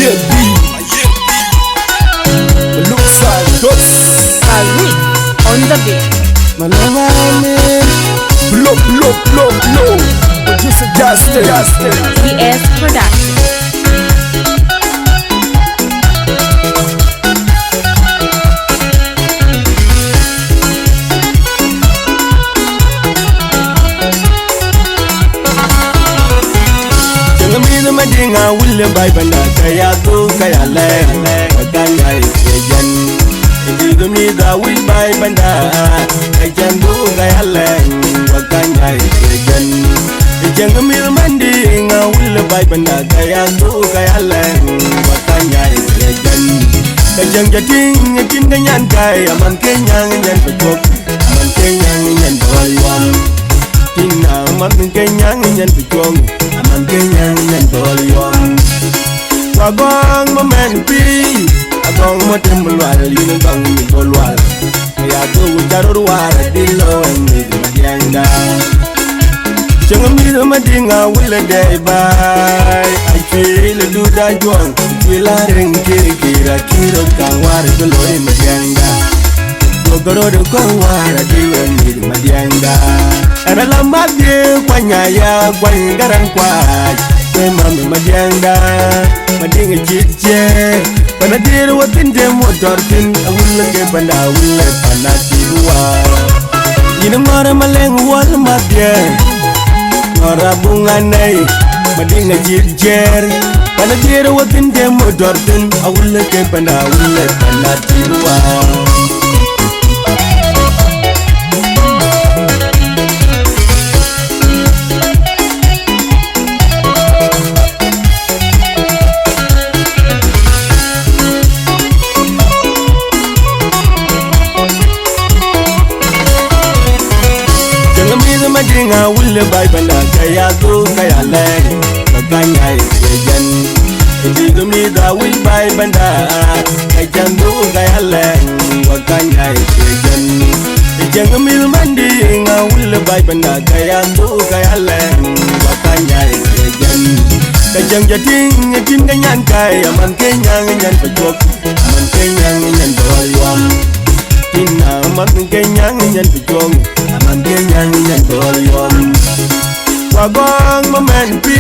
year B. Malong Amiir on the beat. Malong Amiir. Blow. Producer Justin. CS Production. Madinga will buy banda kaya go kaya le kaya isejan indigo mi da will buy banda kaya go kaya le kaya isejan ejang mi mandinga will buy banda kaya go kaya le kaya isejan kajang jating kin ganyan kaya man kenyang nyan pekok man kenyang nyan balwan tina man kenyang nyan pekok man kenyang nyan balwan wagong mamen pi agong matem balwal yin gong mi balwal ya tu jarur war dilo ni madianga jang mi madinga wila day bay I feel do da jong wila ring kira kang war dilo ni madianga goro de ko war dilo ni madianga ana lama de kwanya ya kwang garang kwai kwe mami madianga madinga jitje pana dir watin de motor tin awulle ke banda awulle pana tiwa ina mara maleng wal madye mara bunga nei madinga jitjer pana dir watin de motor tin awulle ke banda awulle pana tiwa Madinga will buy banda kaya go kaya leg kaya isejan indigo mi da will buy banda kaya go kaya leg kaya isejan ejang mi mandinga will buy banda kaya go kaya leg kaya isejan kajang jating kin ganyan kaya man kenyang nyan pekok man kenyang nyan balwan tina man kenyang nyan pekok man kenyang nyan balwan wagong mamen pi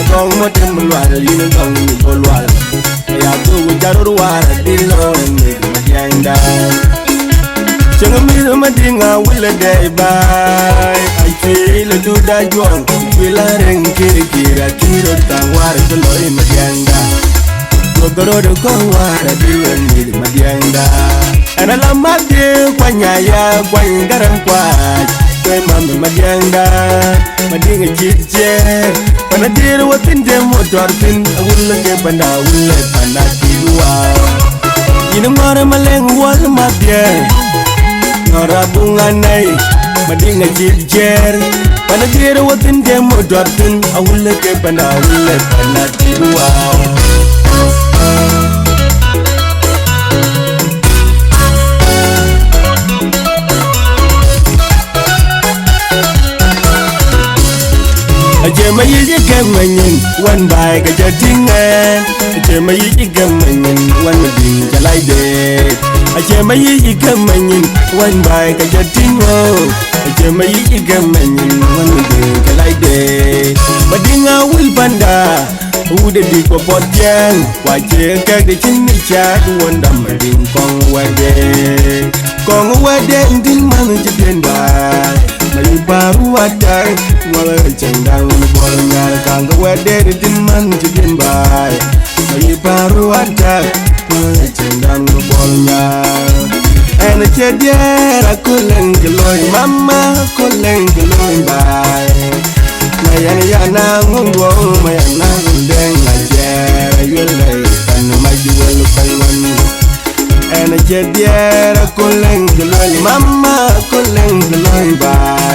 agong matem balwal yin gong mi balwal ya tu jarur war dilo ni madianga jang mi madinga wila day bay I feel do da jong wila ring kira kang war dilo ni madianga goro de ko war dilo ni madianga ana lama de kwanya ya kwang garang kwai kwe mami madianga madinga jitje pana dir watin de motor tin awulle ke banda awulle pana tiwa ina mara maleng wal madye ngora bunga nei madinga jitjer pana dir watin de motor tin awulle ke banda awulle pana tiwa Jema yi gemanyin wan bai ga jatingan jema yi gemanyin wan din jalaide jema yi gemanyin wan bai ga jatingo jema yi gemanyin wan din jalaide madinga wil banda ude di ko potjang waje ka de chinni cha wanda madin kong wade ndin man jiden bai mai baru ada wala cendang bolnya kang wede din man jidin bai mai baru ada wala cendang bolnya en chediera kuleng geloy mama kuleng geloy bai mayan yana ngongwo mayan deng ajer yele kan majuel kaiwan en chediera kuleng geloy mama kuleng geloy bai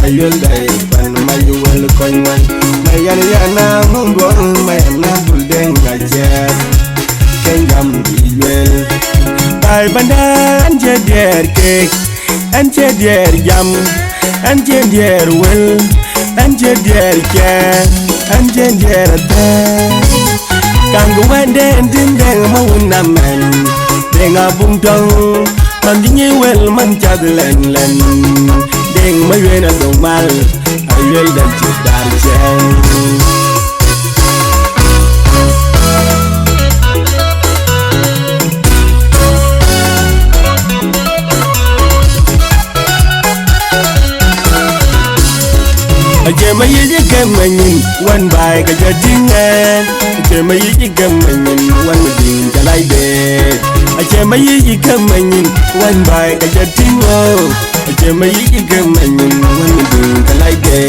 ayul day pan mayuel koinwan mayan yana mumbo mayana buldeng ajer kenyam diel bai banda anje der ke anje der jam anje der wel anje der ke anje der ta Kang wenden din deng mauna men deng abung dong man dinye wel man chadlen len deng mayena dong mal ayel dan chidar chen Aje mai yi gamanin wan bai ga jadingen Aje mai yi gamanin wan din jalaide Aje mai yi gamanin wan bai ga jadingo Aje mai yi gamanin wan din jalaide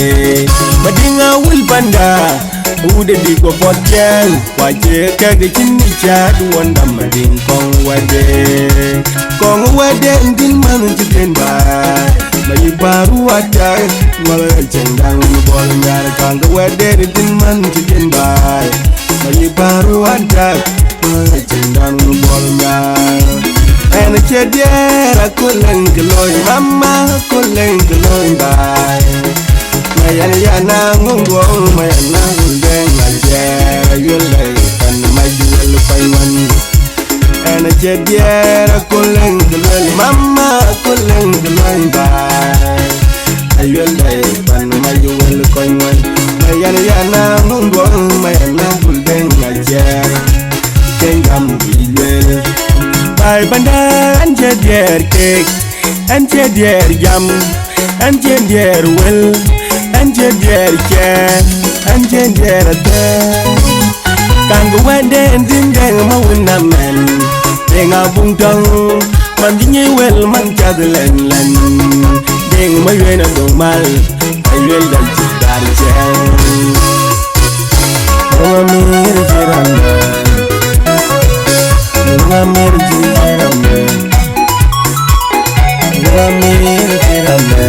Madinga wil banda ude di ko potjen waje ka ga kinni chad wanda madin kong wade ndin manu jiden bai Mai baru ada malah cendang bol nyar kang wede din man jidin bai Mai baru ada malah cendang bol nyar en chediera kulen gloy mama kulen gloy bai Mayan yana ngongong mayana ngeng aja yulai kan majual paiman en chediera kulen gloy mama kulen gloy bai ayol dai pan majual koinwan mayan yana ngongong mayana ngeng aja kengam bilel bai banda anjedier kek anjedier jam anjedier wel anjedier chen anjedier te kang wende ndin deng mauna men deng abung dong man dinye wel man chadlen len deng mayena dong mal ayel dan chidar chen Amiir jiranda Amiir jiranda Amiir jiranda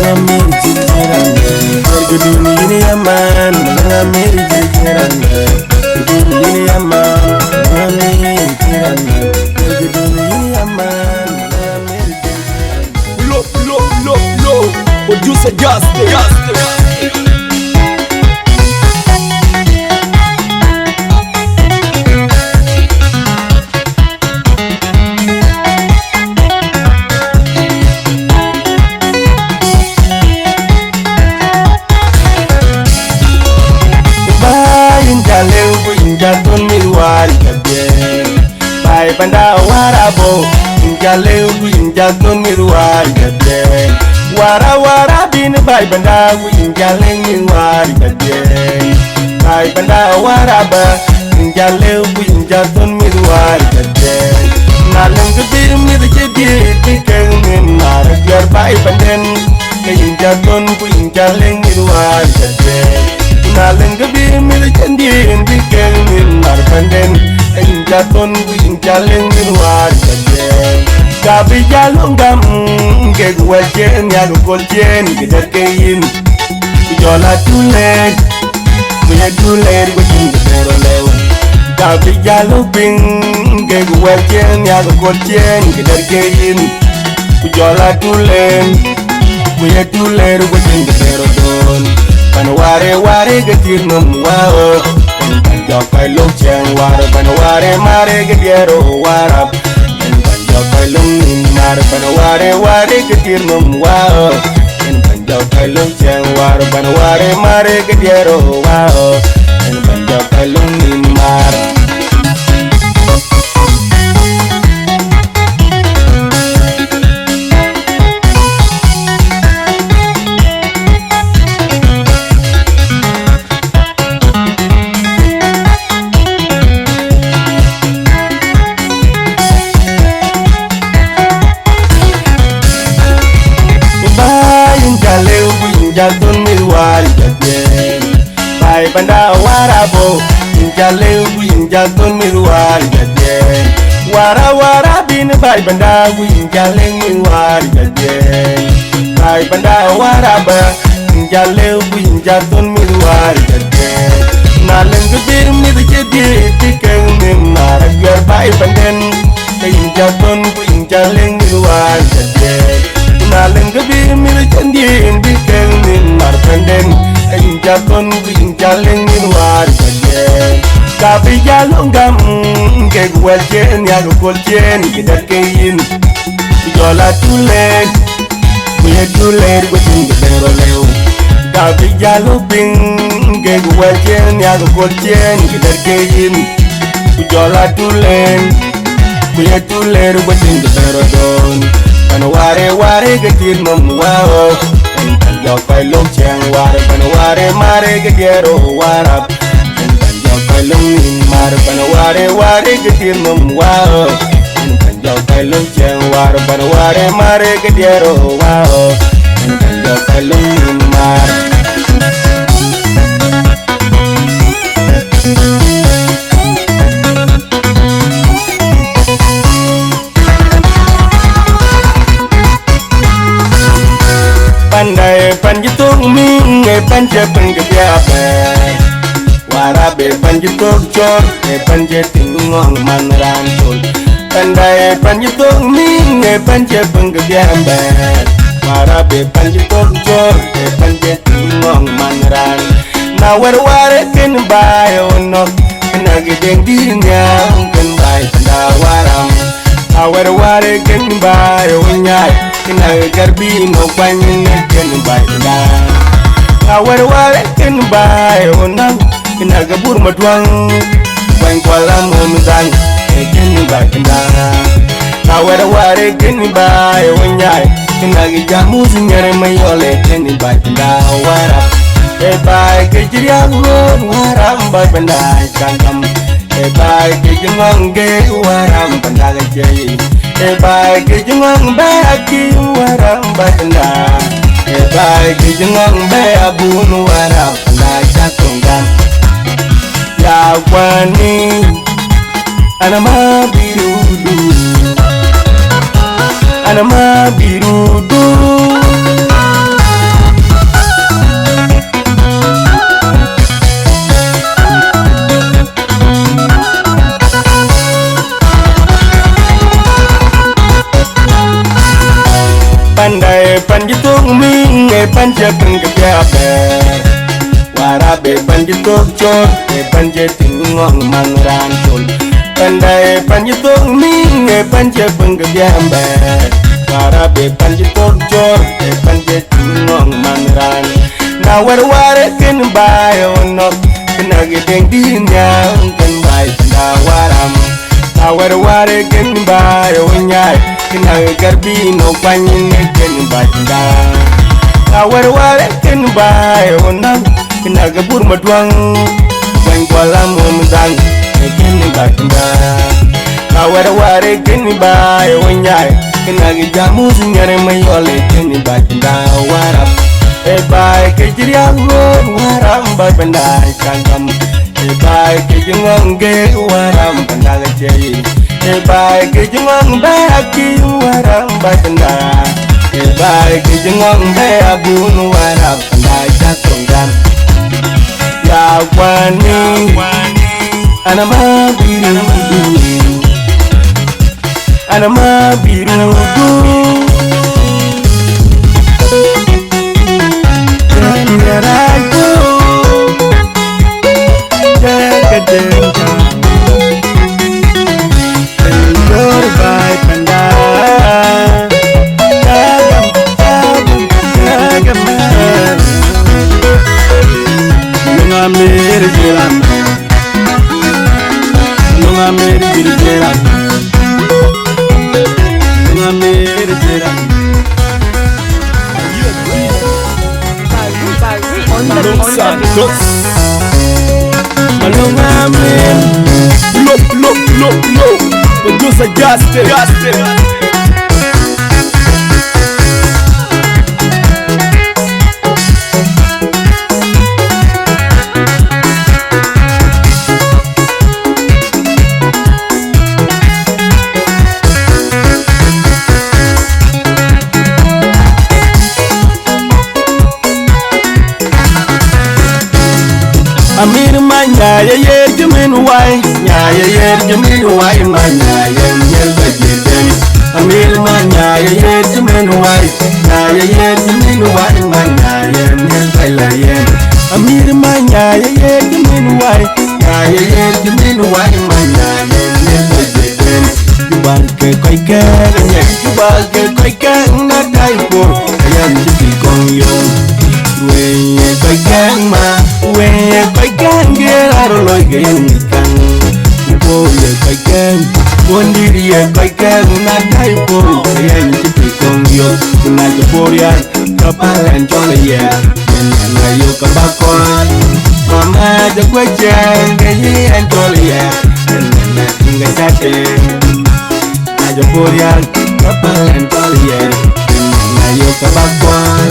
Amiir jiranda Bergedun ini aman Amiir jiranda Bergedun ini aman Amiir jiranda Bergedun ini aman Amiir jiranda Low producer Justice Jatun miwar kabye bai banda warabo injaleu injatun miwar kabye wara bin bai banda injaleu miwar kabye bai banda waraba injaleu injatun miwar kabye naleng gebir mir jadi tikeng min mar biar bai banden injatun injaleu miwar kabye naleng gebir mir jadi tikeng min mar banden injaton injaleng min war kabye kabi jalong gam ke gwajen ya goljen gider kein jola tulen punya tulen gwajen gider lew kabi jalong ping ke gwajen ya goljen gider kein jola tulen punya tulen gwajen gider don pan ware getir num wao Jokai lung cheng war pan ware mare gediero warap en pan jokai lung nar pan ware getir num wao en pan jokai lung cheng war pan ware mare gediero wao en pan jokai lung mar Jatun miwar kabye bai banda warabo injaleu injatun miwar kabye wara bin bai banda injaleng miwar kabye bai banda waraba injaleu injatun miwar kabye naleng gebir mir jadi tikeng min mar biar bai banden injatun injaleng miwar kabye naleng gebir mir jadi tikeng min mar banden injatun injaleng miwar kabye Tapi jalungam ke gualchen ya gualchen kita kein jola tulen punya tulen gualchen kita roleu. Tapi jaluping ke gualchen ya gualchen kita kein jola tulen punya tulen gualchen kita roleu. Kana ware ketir memwao entan jauh pelong ceng ware kana ware mare kediero warap. Palong in mar panaware ketir memwao kanjau palong ceng war panaware mare kediero wao kanjau palong in mar pandai panjitung ming panjepeng kebiape Warabe panjitok cor, panjeting ngong manran tol. Pandai panjitok ming, panjepeng kebiambat. Warabe panjitok cor, panjeting ngong manran. Nawar ware ken bayo nok, nagideng dinya ken bay pandawaram. Nawar ware ken bayo nyai, nagarbi no panyin ken bay pandar. Nawar ware ken bayo nok. Kena gabur maduang Bang kuala mumzang Kini bakindana Nawara ware kini bae wanyai Kena gijamu sunyare mayole Kini bakindana warap Ebai kejiriagun waram Bai bandai kangkam Ebai kejengong ge waram Bandaga jai Ebai kejengong baki waram Bai bandai Ebai kejengong be abun waram Bandai jakunggan Ya wani anama birudu pandai panjitung ming panjepeng kebiape Warabe panjitok cor, panjeting ngong manran tol. Pandai panjitok ming, panjepeng kebiambat. Warabe panjitok cor, panjeting ngong manran. Nawar ware ken bayo nok, kena gedeng dinya ken bay pandawaram. Nawar ware ken bayo nyai, kena garbi no panyin ken bay pandar. Nawar ware ken bayo nok. Kena gabur maduang Bang kuala mumzang Kini bakindana Nawara ware kini bae wanyai Kena gijamu sunyare mayole Kini bakindana warap Ebai kejiriagun waram Bai bandai kangkam Ebai kejengong ge waram Bandaga jai Ebai kejengong baki waram Bai bandai Ebai kejengong be abun waram Bandai jakunggan Ya wani anama birudu Jadiaraku Jagadengka Telur baik pandang Jagam Malong Amiir jiran Malong Amiir jiran Malong Amiir jiran Malong Santos Malong Amiir Look Producer Justin Amiir manya ye jumin wai nya ye jumin wai manya ye nyel bajeden Amiir manya ye jumin wai nya ye jumin wai manya ye nyel balayen Amiir manya ye jumin wai nya ye ye jimin wai manya ye ne bajeten jubal ke koi ke nye jubal ke koi ke na dai po yan ji kong yo we ye koi ke ma we ye koi ke ngero loy ge kan po ye koi ke wondiri ye koi ke na dai po yan ji kong yo na je po ya kapalan chole ye na yo kabakon mama je kwechen ge ye chole ye na tinga chate na je po ya kapalan chole ye na yo kabakon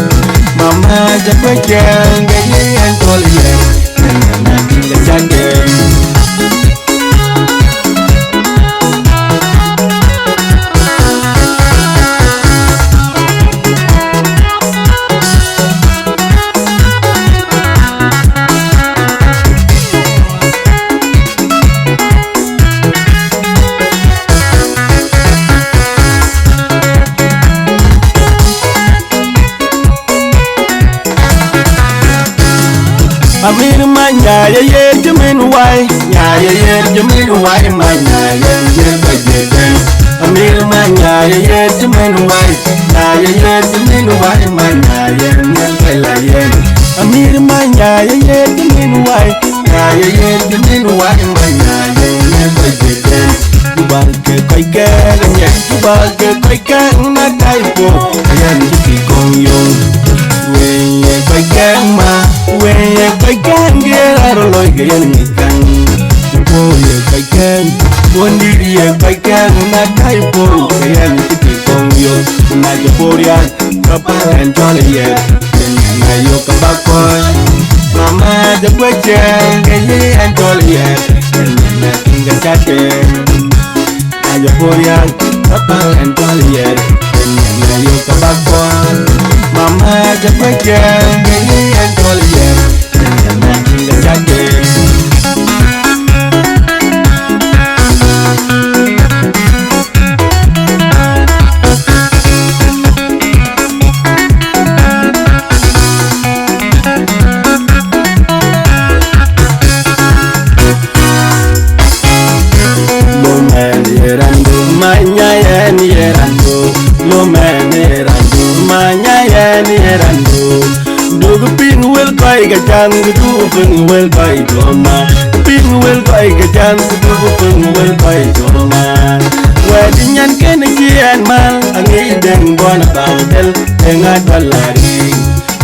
mama je kwechen ge ye chole ye na tinga chate Amir manya ye ye jimin wai nya ye ye jimin wai manya ye ye bajeten Amir manya ye ye jimin wai nya ye ye jimin wai manya ye ne belayen Amir manya ye ye jimin wai nya ye ye jimin wai manya ye ne bajeten jubal ke koi ke nye jubal ke koi ke na dai po yan ji kong yo we ye koi ke ma we ye koi ke ngero loy ge kan po ye koi ke wondiri ye koi ke na dai po yan ji kong yo na je po ya kapalan chole ye na yo kabakon mama je kwechen ge ye chole ye na tinga chate ayo porian kapalan chole ye na yo kabakon mama je kwechen ge ye chole ye na tinga chate manya yen yerandu lo mene randu manya yen yerandu dugu pin wel kai ga jang du pin wel kai doma pin wel kai ga jang du pin wel kai doma wedinyan ken kian mal angi den bona bawdel engat balari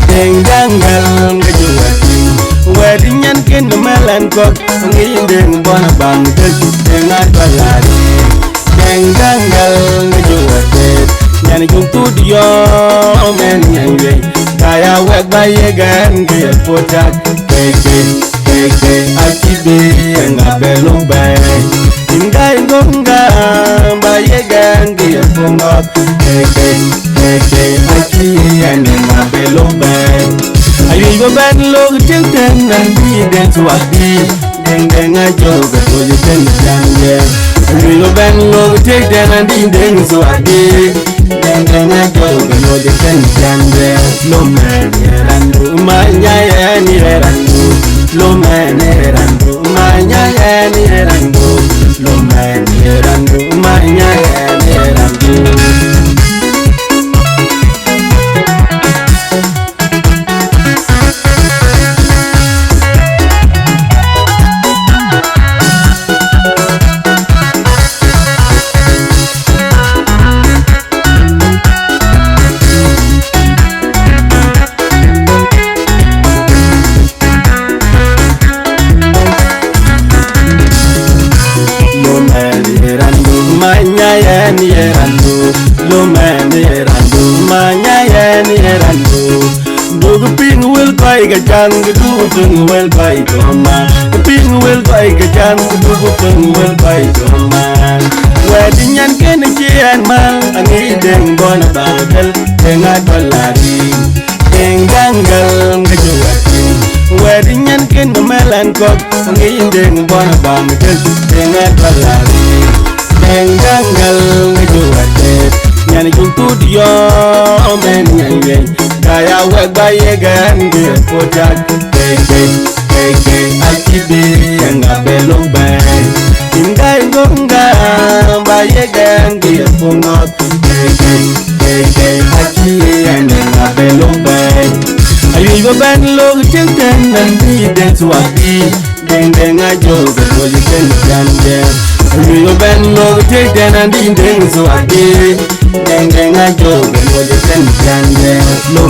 deng dangal ga juwati wedinyan ken melan kok angi den bona bawdel engat balari Gangal ngejuwatet nyani jungtu diyo men nyangwe kaya wek baye gan ge potak keke akibe ngabelong bay ingai ngonga baye gan ge pongok keke akibe ngabelong bay ayu go ben log tilten nanti den suwadi deng ajo ga toje ten jange Ayo ben lo take den and in den so ade den ajo ga no de ten jange lo men randu manya ye ni randu lo men randu manya ye ni randu lo men randu manya ye ni randu manya yen yerandu lo men yerandu manya yen yerandu dugu pin wel kai ga jang du pin wel kai doma pin wel kai ga jang du pin wel kai doma wedinyan ken kian mal angi den bona bawdel engat balari engangal ga juwati wedinyan ken melan kok angi den bona bawdel engat balari Gangal ngejuwatet nyani jungtu diyo men nyangwe kaya wek baye gan ge potak keke akibe nenga belong bay ingai gonga baye gangi pungot haki nenga belong bay ayu go ban log chenten nanti den suapi den ajo go politen jande ayu go ban log chenten nanti den suapi den ajo go politen jande lo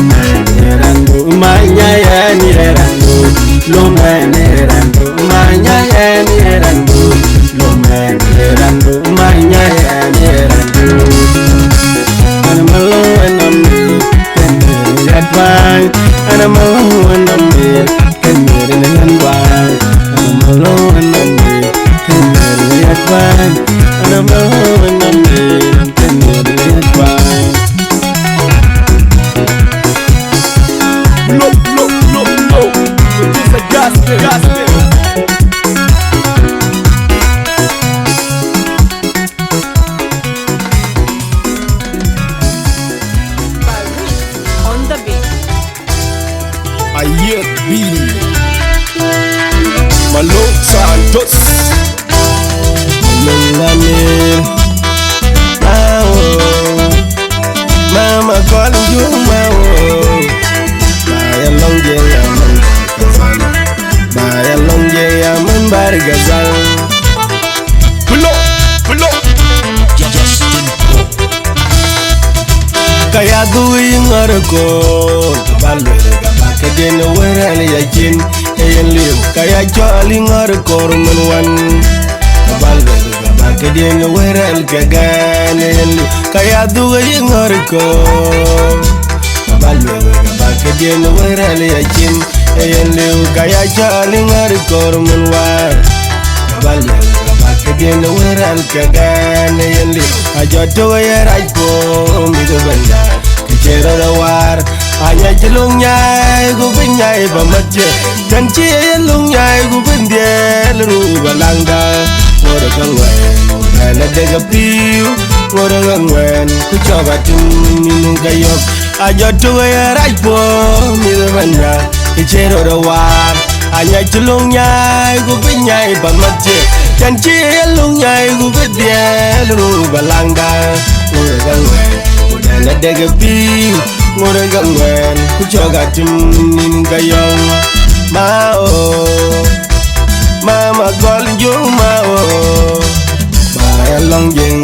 randu manya ya ni randu lo randu manya ya ni randu lo randu manya ya ni randu ana malo anami ana malo anami kenere nandwa ana malo anami kenere nandwa ana malo anami kenere nandwa No, producer Justin. On the beat. I yet be Malong Amiir. Mama calling you Baya long yaman bargazal Pull up Kaya duwing arko Kabalwe gabaka din werali yakin Kayan liw kaya joling arko rumunwan Kabalwe gabaka din werali kagan Kayan liw kaya duwing arko Kabalwe gabaka din werali yakin Kayan liw kaya joling arko rumunwan Kabalwe gabaka din werali kagan Kayan liw ajoto ya rajpo mido banda kecera rawar hanya jelung nyai gu benyai bamaje dan jelung nyai gu bendel ru balangda ngora kangwen ngala daga piu ngora kangwen ku coba minum gayok ajoto ya rajpo mido banda kecera rawar hanya jelung nyai gu benyai bamaje dan jelung nyai gu bendel ru balangda ngora kangwen ngala daga piu ngora kangwen ku coba minum gayok mao mama calling you mao baya long jeng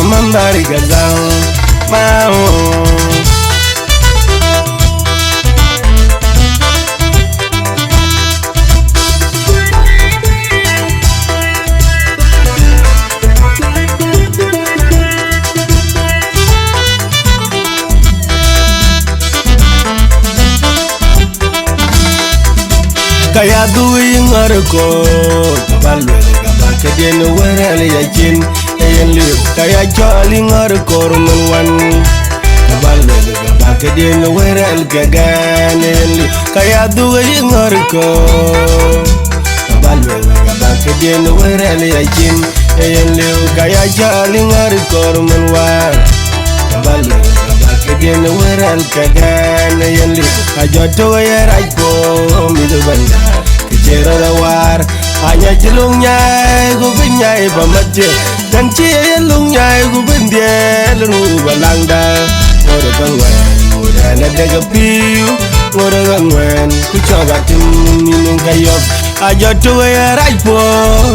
mambari gazal mao kaya duwing arko Kabalwe gabaka din werali yakin Kayan liw kaya joling arko rumunwan Kabalwe gabaka din werali kagan Kayan liw kaya duwing arko Kabalwe gabaka din werali yakin Kayan liw kaya joling arko rumunwan Kabalwe gabaka din werali kagan Kayan liw ajoto ya rajpo mido banda kecera rawar hanya jelung nyai gu benyai bamaje dan jelung nyai gu bendel ru balangda ngora kangwen ngora daga piu ngora kangwen ku coba minum gayok ajoto ya rajpo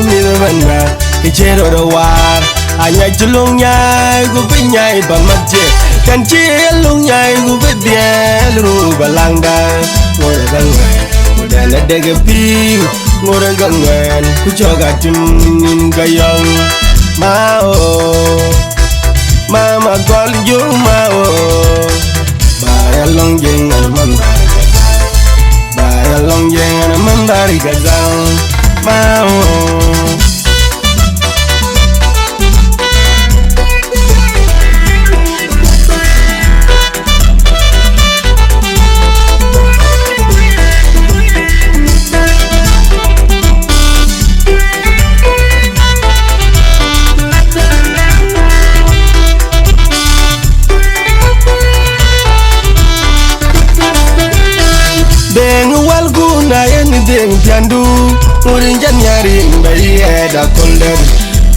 mido banda kecera rawar hanya jelung nyai gu benyai bamaje dan jelung nyai gu bendel ru balangda ngora kangwen ngora daga piu ngora kangwen ku coba minum gayok mao mama calling you mao baya long jeng mambari gazal mao deng piandu Murin jan nyari bayi eda kolder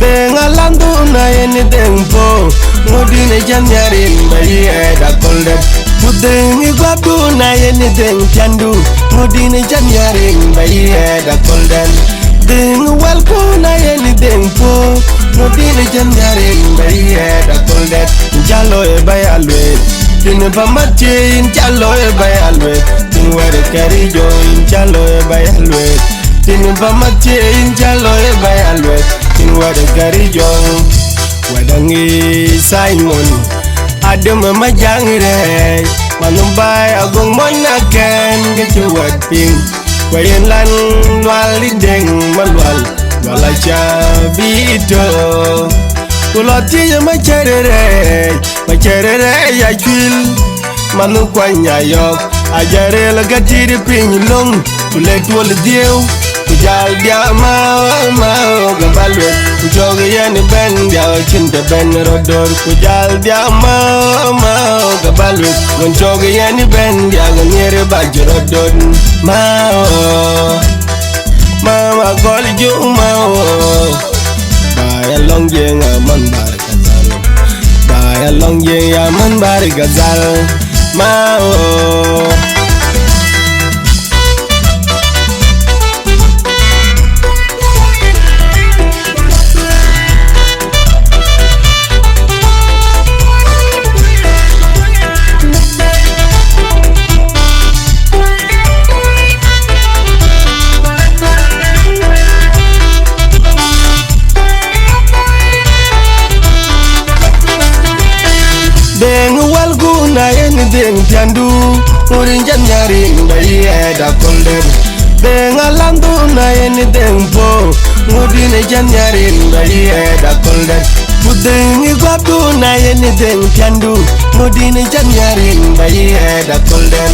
Bengalandu na yeni deng po Mudine jan nyari bayi eda kolder Mudeng igwabdu na yeni deng piandu Mudine jan nyari bayi eda kolder Deng walku na yeni deng po Mudine jan nyari bayi eda kolder Jalo e bayalwe Tin pamati in jalo e bayalwe Tin were karijo in jalo e bayalwe Tin pamati in jalo e bayalwe Tin were karijo Wadangi Simon Adam majangre Manumbai agong monaken Gechuwat ping Wayan lan walideng malwal Walacha bito Kuloti ya macherere ya chwil Manu kwanya yok Ajare lagatiri pinyulong Kulet wol dieu Kujal dia mao gabalwet Kujoge yani ben dia chinta ben rodor Kujal dia mao gabalwet Kunjoge yani ben dia ganyere baju rodor Mao Mama goli ju mao Baya long jeng aman bar gazal Baya long jeng aman bar gazal Mao Deng walgu na yeni deng piandu Murin jan nyari bayi eda kolder Deng alandu na yeni deng po Mudine jan nyari bayi eda kolder Mudeng igwabdu na yeni deng piandu Mudine jan nyari bayi eda kolder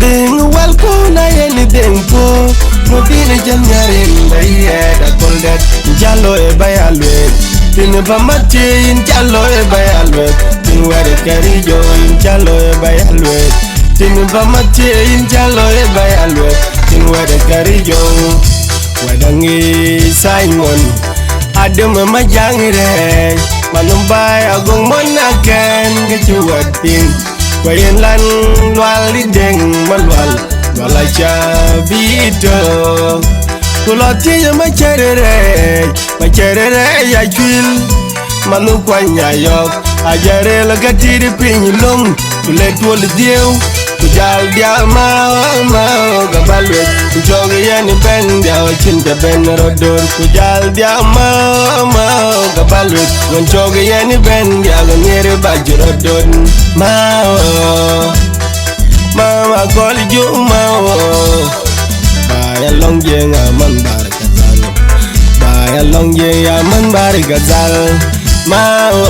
Deng walgu na yeni deng po Mudine jan nyari bayi eda kolder Jalo e bayalwe Tin pamati in jalo e bayalwe Tin were karijo in jalo e bayalwe Tin pamati in jalo e bayalwe Tin were karijo Wadangi Simon Adam majangre Manumbai agong monaken Gechuwat ping Wayan lan walideng malwal Walacha bito Kuloti ya macherere ya chwil Manu kwanya yok Ajare lagatiri pinyulong Kulet wol dieu Kujal dia mao gabalwet Kujoge yani ben dia chinta ben rodor Kujal dia mao gabalwet Kunjoge yani ben dia ganyere baju rodor Mao Mama goli ju mao Baya long jeng aman bar gazal Baya long jeng aman bar gazal Mao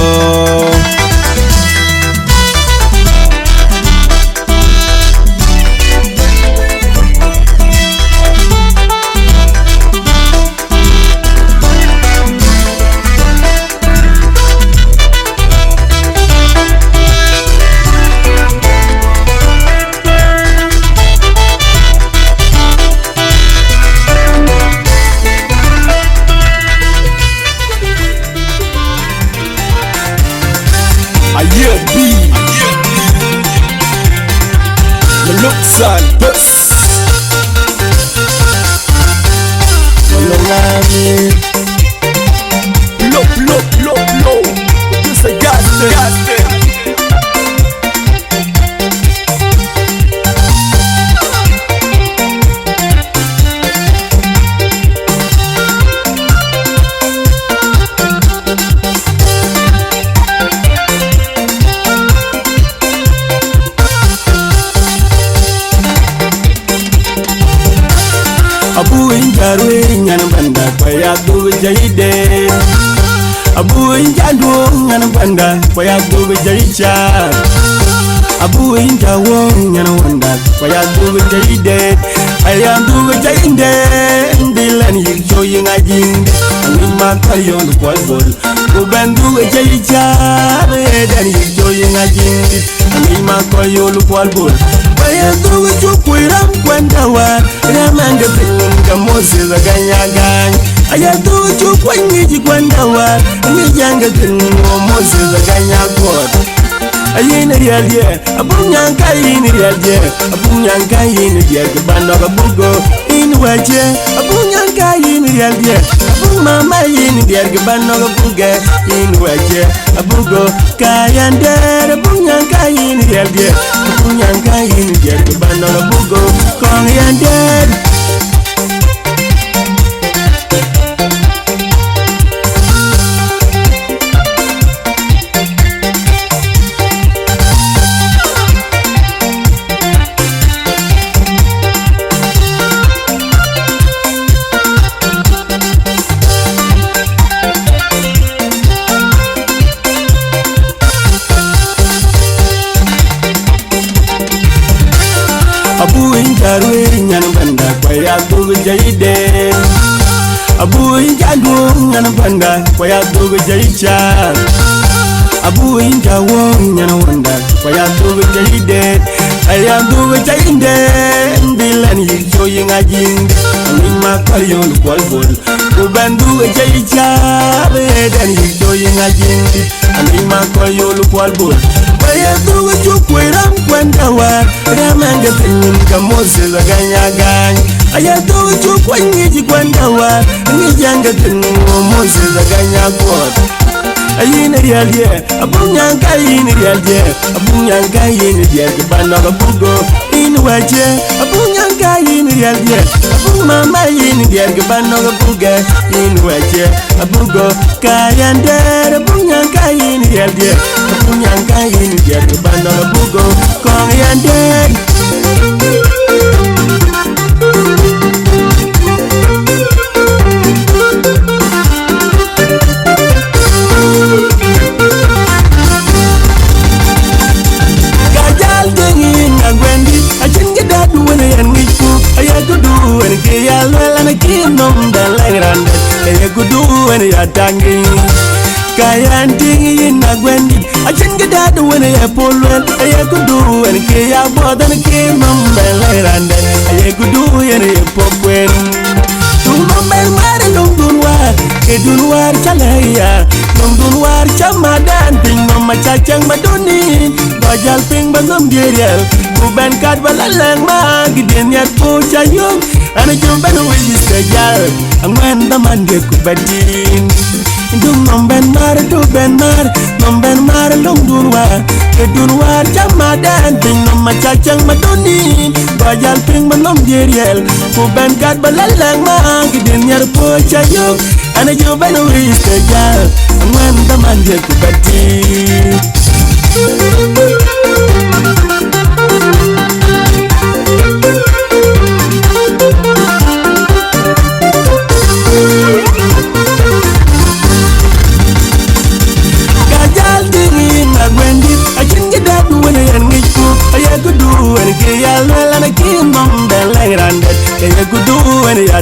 Malong Amiir Low This a gas Abu injarwe ngan banda kwaya du jayde Abu injadu ngan banda kwaya du jaycha Abu injawo ngan wanda kwaya du jayde Ayam du jayde ndilan yikso yingajing Anima kayon kwalbol Kubandu jaycha dan yikso yingajing Anima kayon kwalbol Kwaya du chukwiram kwanda wa Ramanga Moses Ganyagan. I had to do when you went away, and you younger than Moses Ganyagot. Ayina yalye abunyanka yini yalye abunyanka yini yalye banoga bugo inwaje abunyanka yini yalye abumama yini yalye banoga buge inwaje abugo kayande abunyanka yini yalye abunyanka yini yalye banoga bugo kayande. Abu injarwe nyan banda kwaya dugu jaide. Abu injago nyan banda kwaya dugu jaicha. Abu injawo nyan wanda kwaya dugu jaide. Aya dugu jaide bilan yijo yingajing. Anima kwalyo lukwalbol kubandu jaicha bedan yijo yingajing. Anima kwalyo lukwalbol kwaya dugu jukwiram kwandawa. Ramanga tinin ka Moses Ganyagan. Aya do ju kwanyi kwandawa ni janga tinin Moses Ganyagot. Ayina yalye abunyanka yini yalye abunyanka yini yalye banoga bugo inwaje abunyanka yini yalye abumama yini yalye banoga buge inwaje abugo kayande abunyanka yini yalye abunyanka yini yalye banoga bugo kayande. Tangi kayan tingi na gwendi achin gida do when ya polwen ay kudu en ke ya bodan ke mambel rande ay kudu yen ye popwen tu mambel mare dum dunwar ke dunwar chalaya dum dunwar chamadan ping mama chachang maduni bajal ping bangam dierial kuban kat balalang ma giden ya po chayong ana jumben wi sejal angwen damande kubatin. Dum nomben mar do ben mar nomben mar long dunwar ke dunwar chamadan ping nomma chachang maduni bajal ping banom dieriel kuban kat balalang ma giden yar po chayong ana jumben wi sejal angwen damande kubatin.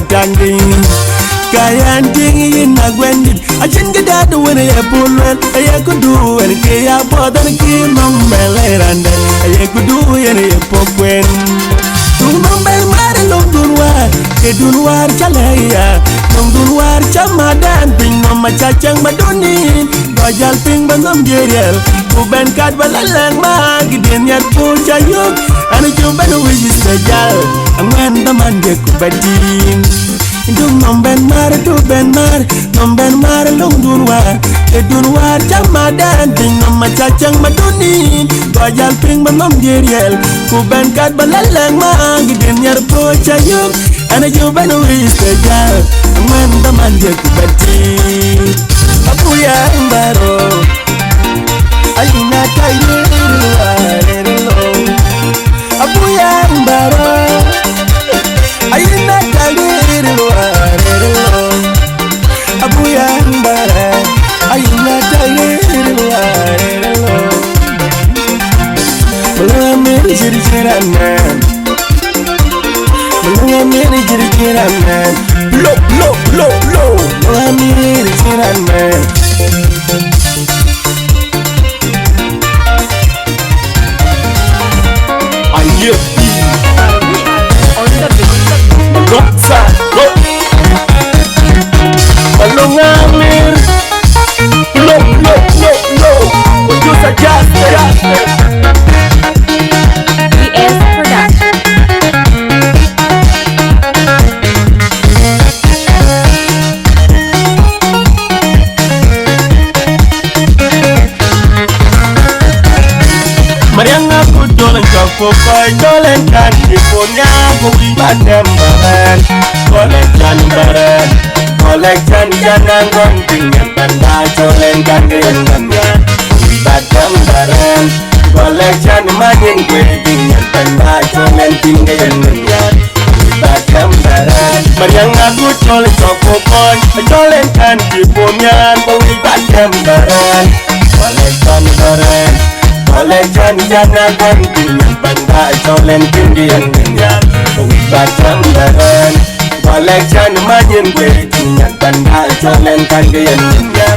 Tangi kayan tingi na gwendi achin gida do when ya polwen ay kudu en ke ya bodan ki mambel rande ay kudu yen ye pokwen tu mambel mare long dunwar ke dunwar chalaya long dunwar chamadan ping mama chachang maduni bajal ping bangam dierial kuben kat balalang ma giden yat po chayok ana jumben wi sejal angwen daman de kubatin. Dum nomben mar do ben mar nomben mar long dunwar ke dunwar chamadan ping mama chachang maduni bajal ping bangam dierial kuben kat balalang ma giden yar po chayok ana jumben wi sejal angwen daman de kubatin. Apuya imbaro ayina tayo apuya imbaro ayina tayo apuya imbara ayina tayo Malong Amiir jirjiraman Malong Amiir jirjiraman blow Malong Amiir jirjiraman. On the beat. Go, Jolen kan Iponya Kuwi Batem Baren Collection Baren Collection Janang Gonting Yang Tanda Jolen kan Genggamnya Kuwi Batem Baren Collection Manin Wedding Yang Tanda Jolen Tinggalnya Kuwi Batem Baren Mariang aku Jolen Cokokoy Jolen kan Iponya Kuwi Batem Baren Collection Baren Collection Janang Gonting Yang Tanda Jolen Tinggalnya Kuwi Batem Baren Collection Manin Wedding Yang Tanda Jolen Tinggalnya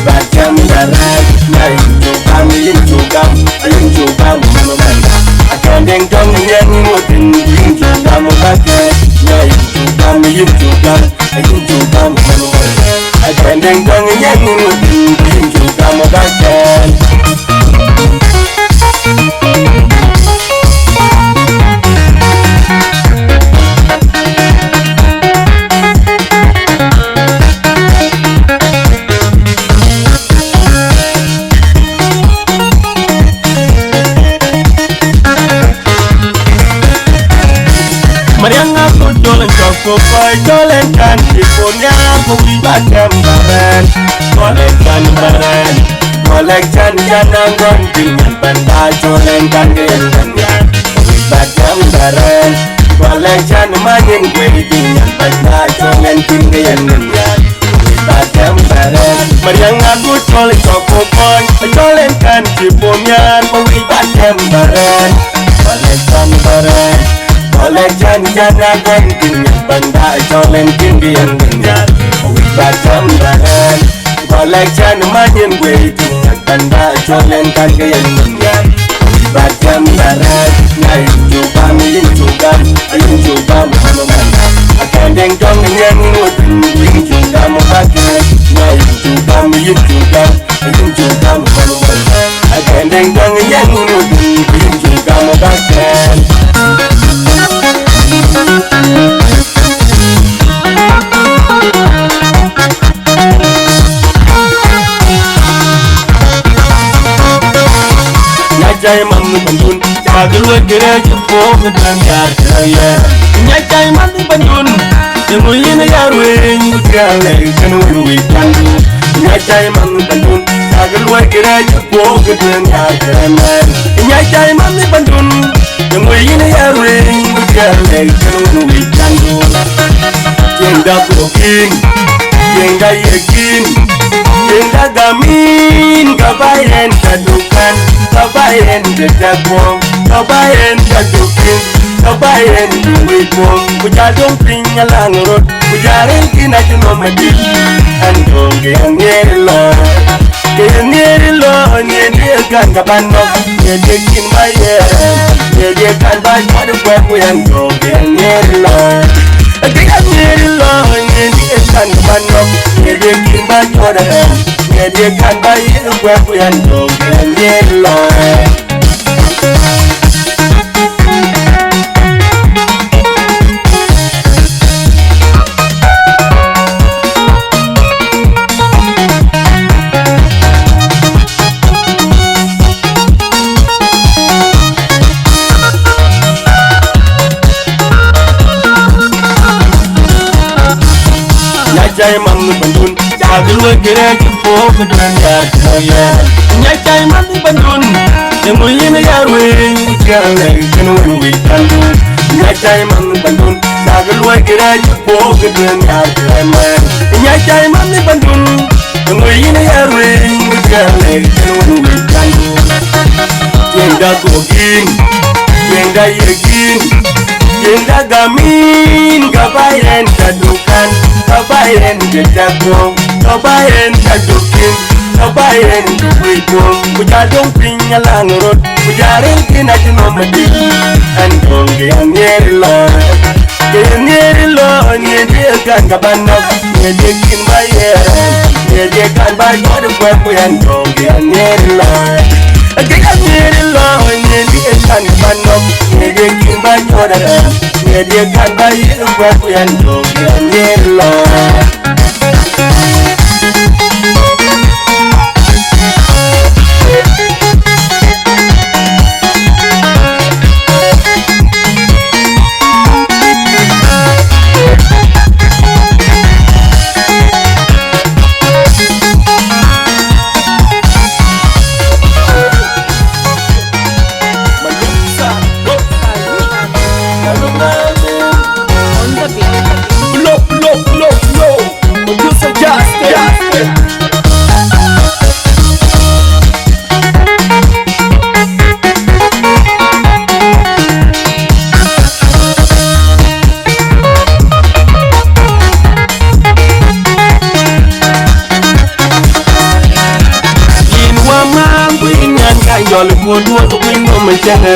Baca mendarat, naik cukam, yin cukam, memanda. Akan dengkong yang ngutin, yin cukam pakai. Naik cukam, yin cukam, memanda. Akan dengkong yang ngutin, yin cukam pakai. Mariang aku Jolen Cokokoy Jolen kan Iponya Kuwi Batem Baren Collection Baren Collection Janang Gonting Yang Tanda Jolen kan Genggamnya Kuwi Batem Baren Collection Manin Wedding Yang Tanda Jolen Tinggalnya Kuwi Batem Baren Mariang aku Jolen Cokokoy Jolen kan Iponya Kuwi Batem Baren Collection Baren Collection Janang Gonting Yang Tanda Jolen Tinggalnya Kuwi Batem Baren Collection Manin Wedding Yang Tanda Jolen Tinggalnya Kuwi Batem Baren Naik cukam, yin cukam, memanda. Akan dengkong yang ngutin, yin cukam pakai. Naik cukam, yin cukam, memanda. Akan dengkong yang ngutin, yin cukam pakai. Nyacai mangu bandun Pagluat gerai jepo gedang yar kaya Nyacai mangu bandun Yang yarwe Ngutrale Kanului kandu Nyacai mangu bandun Pagluat gerai jepo gedang yar kaya Nyacai mangu bandun Yang yarwe Ngutrale Kanului kandu Jengda kokin Jengda yakin Jengda gamin Kabayan kadukan Kabayan jejagwong, kabayan jadukin, kabayan duwitwong. Bujadong pinyalangrot, bujaring kinajumamadi. Andong kayang ngerilo, nyediakan kabanok, nyediakin bayan, nyediakan bayan yang dong kayang ngerilo. Kayang ngerilo, nyediakan kabanok, nyediakin bayan, nyediakan bayan yang dong kayang ngerilo. Nyacai mangu bandun Pagluat gerai jepo gedang yar kaya Nyacai mangu bandun Yang yarwe Ngutrale Kanului kandu Nyacai mangu bandun Pagluat gerai jepo gedang yar kaya Nyacai mangu bandun Yang yarwe Ngutrale Kanului kandu Jengda kokin Jengda yakin Jengda gamin Kabayan kadukan Kabayan jejagwong, kabayan kadukin, kabayan duwitwong. Bujadong pinyalangrot, bujaring kinajumamadi. Andong kayang ngerilo, nyediakan kabanok, nyediakin bayaran, nyediakan bayan Andong kayang ngerilo. Kayang ngerilo, nyediakan kabanok, nyediakin bayan, nyediakan bayan Andong kayang ngerilo.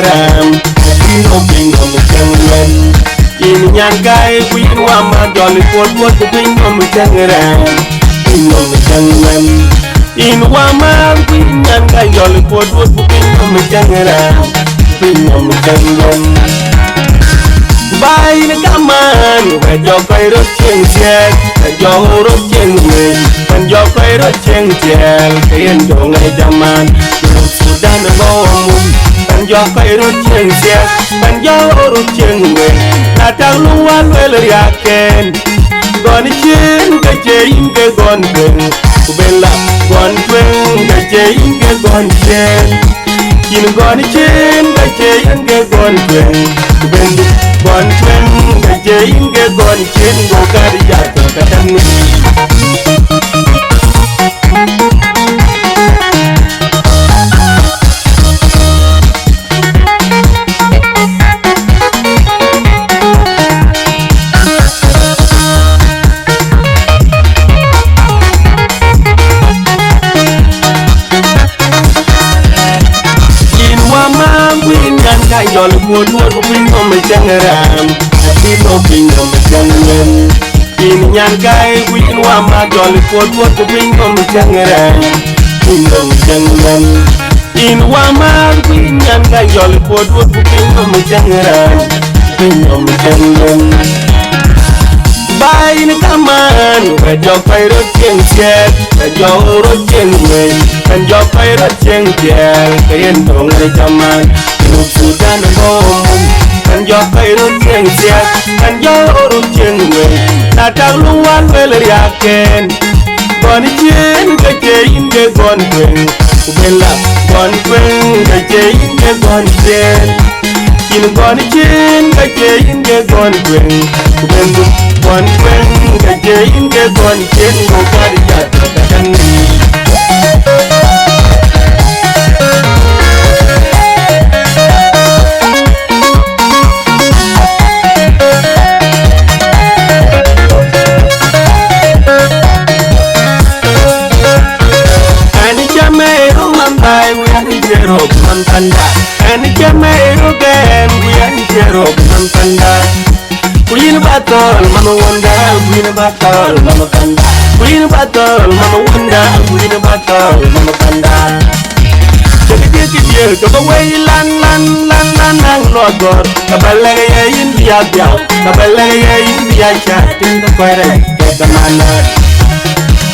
ram Pino pino me changan In nyan kai Queen wama jolly pot pino me changan Pino me changan In wama Queen nyan kai jolly pot pino me changan Pino me changan Bay na kaman Và cho quay rốt chênh chênh Và cho rốt chênh mình Và cho quay rốt chênh chênh Khiến cho ngày chaman Lúc Sudan vô mùn Và cho quay rốt chênh chênh Và cho rốt chênh mình Là trang lưu an về lời gà kênh Còn chênh cái chênh cái con kênh Của bên lạc con tuyên cái chênh cái con chênh Nhìn con chênh cái chênh cái con kênh Của bên lạc con tuyên cái chênh cái con chênh Của cả đi giả của cả thằng mình Yo lo puedo pingo me changaram pingo me changan In nyan kai win wa ma yo lo puedo pingo me changaram pingo me changan In wa ma win nyan kai yo lo puedo pingo me changaram pingo me changan Bay na kaman Và cho quay rốt chênh chênh Và cho rốt chênh mình Và cho quay rốt chênh chênh Cái yên tổ ngày chaman Lúc Sudan vô mùn Và cho quay rốt chênh chênh Và cho rốt chênh mình Là trang lưu an về lời gà kênh Còn chênh cái chênh cái con quên Của bên lạc con quên cái chênh cái con chênh Nhìn con chênh cái chênh cái con quên Của bên lạc con quên cái chênh cái con chênh Của cả đi giả của cả thằng mình And chame again, we are zero Panda. Queen battle, Mama Wanda, Queen battle, Mama Panda. Queen battle, Mama Wanda, Queen battle, Mama Panda. Take it, go away, land, Lord God. Kabalaga in the Abia, Kabalaga in the Acha, in the Quere, get the man.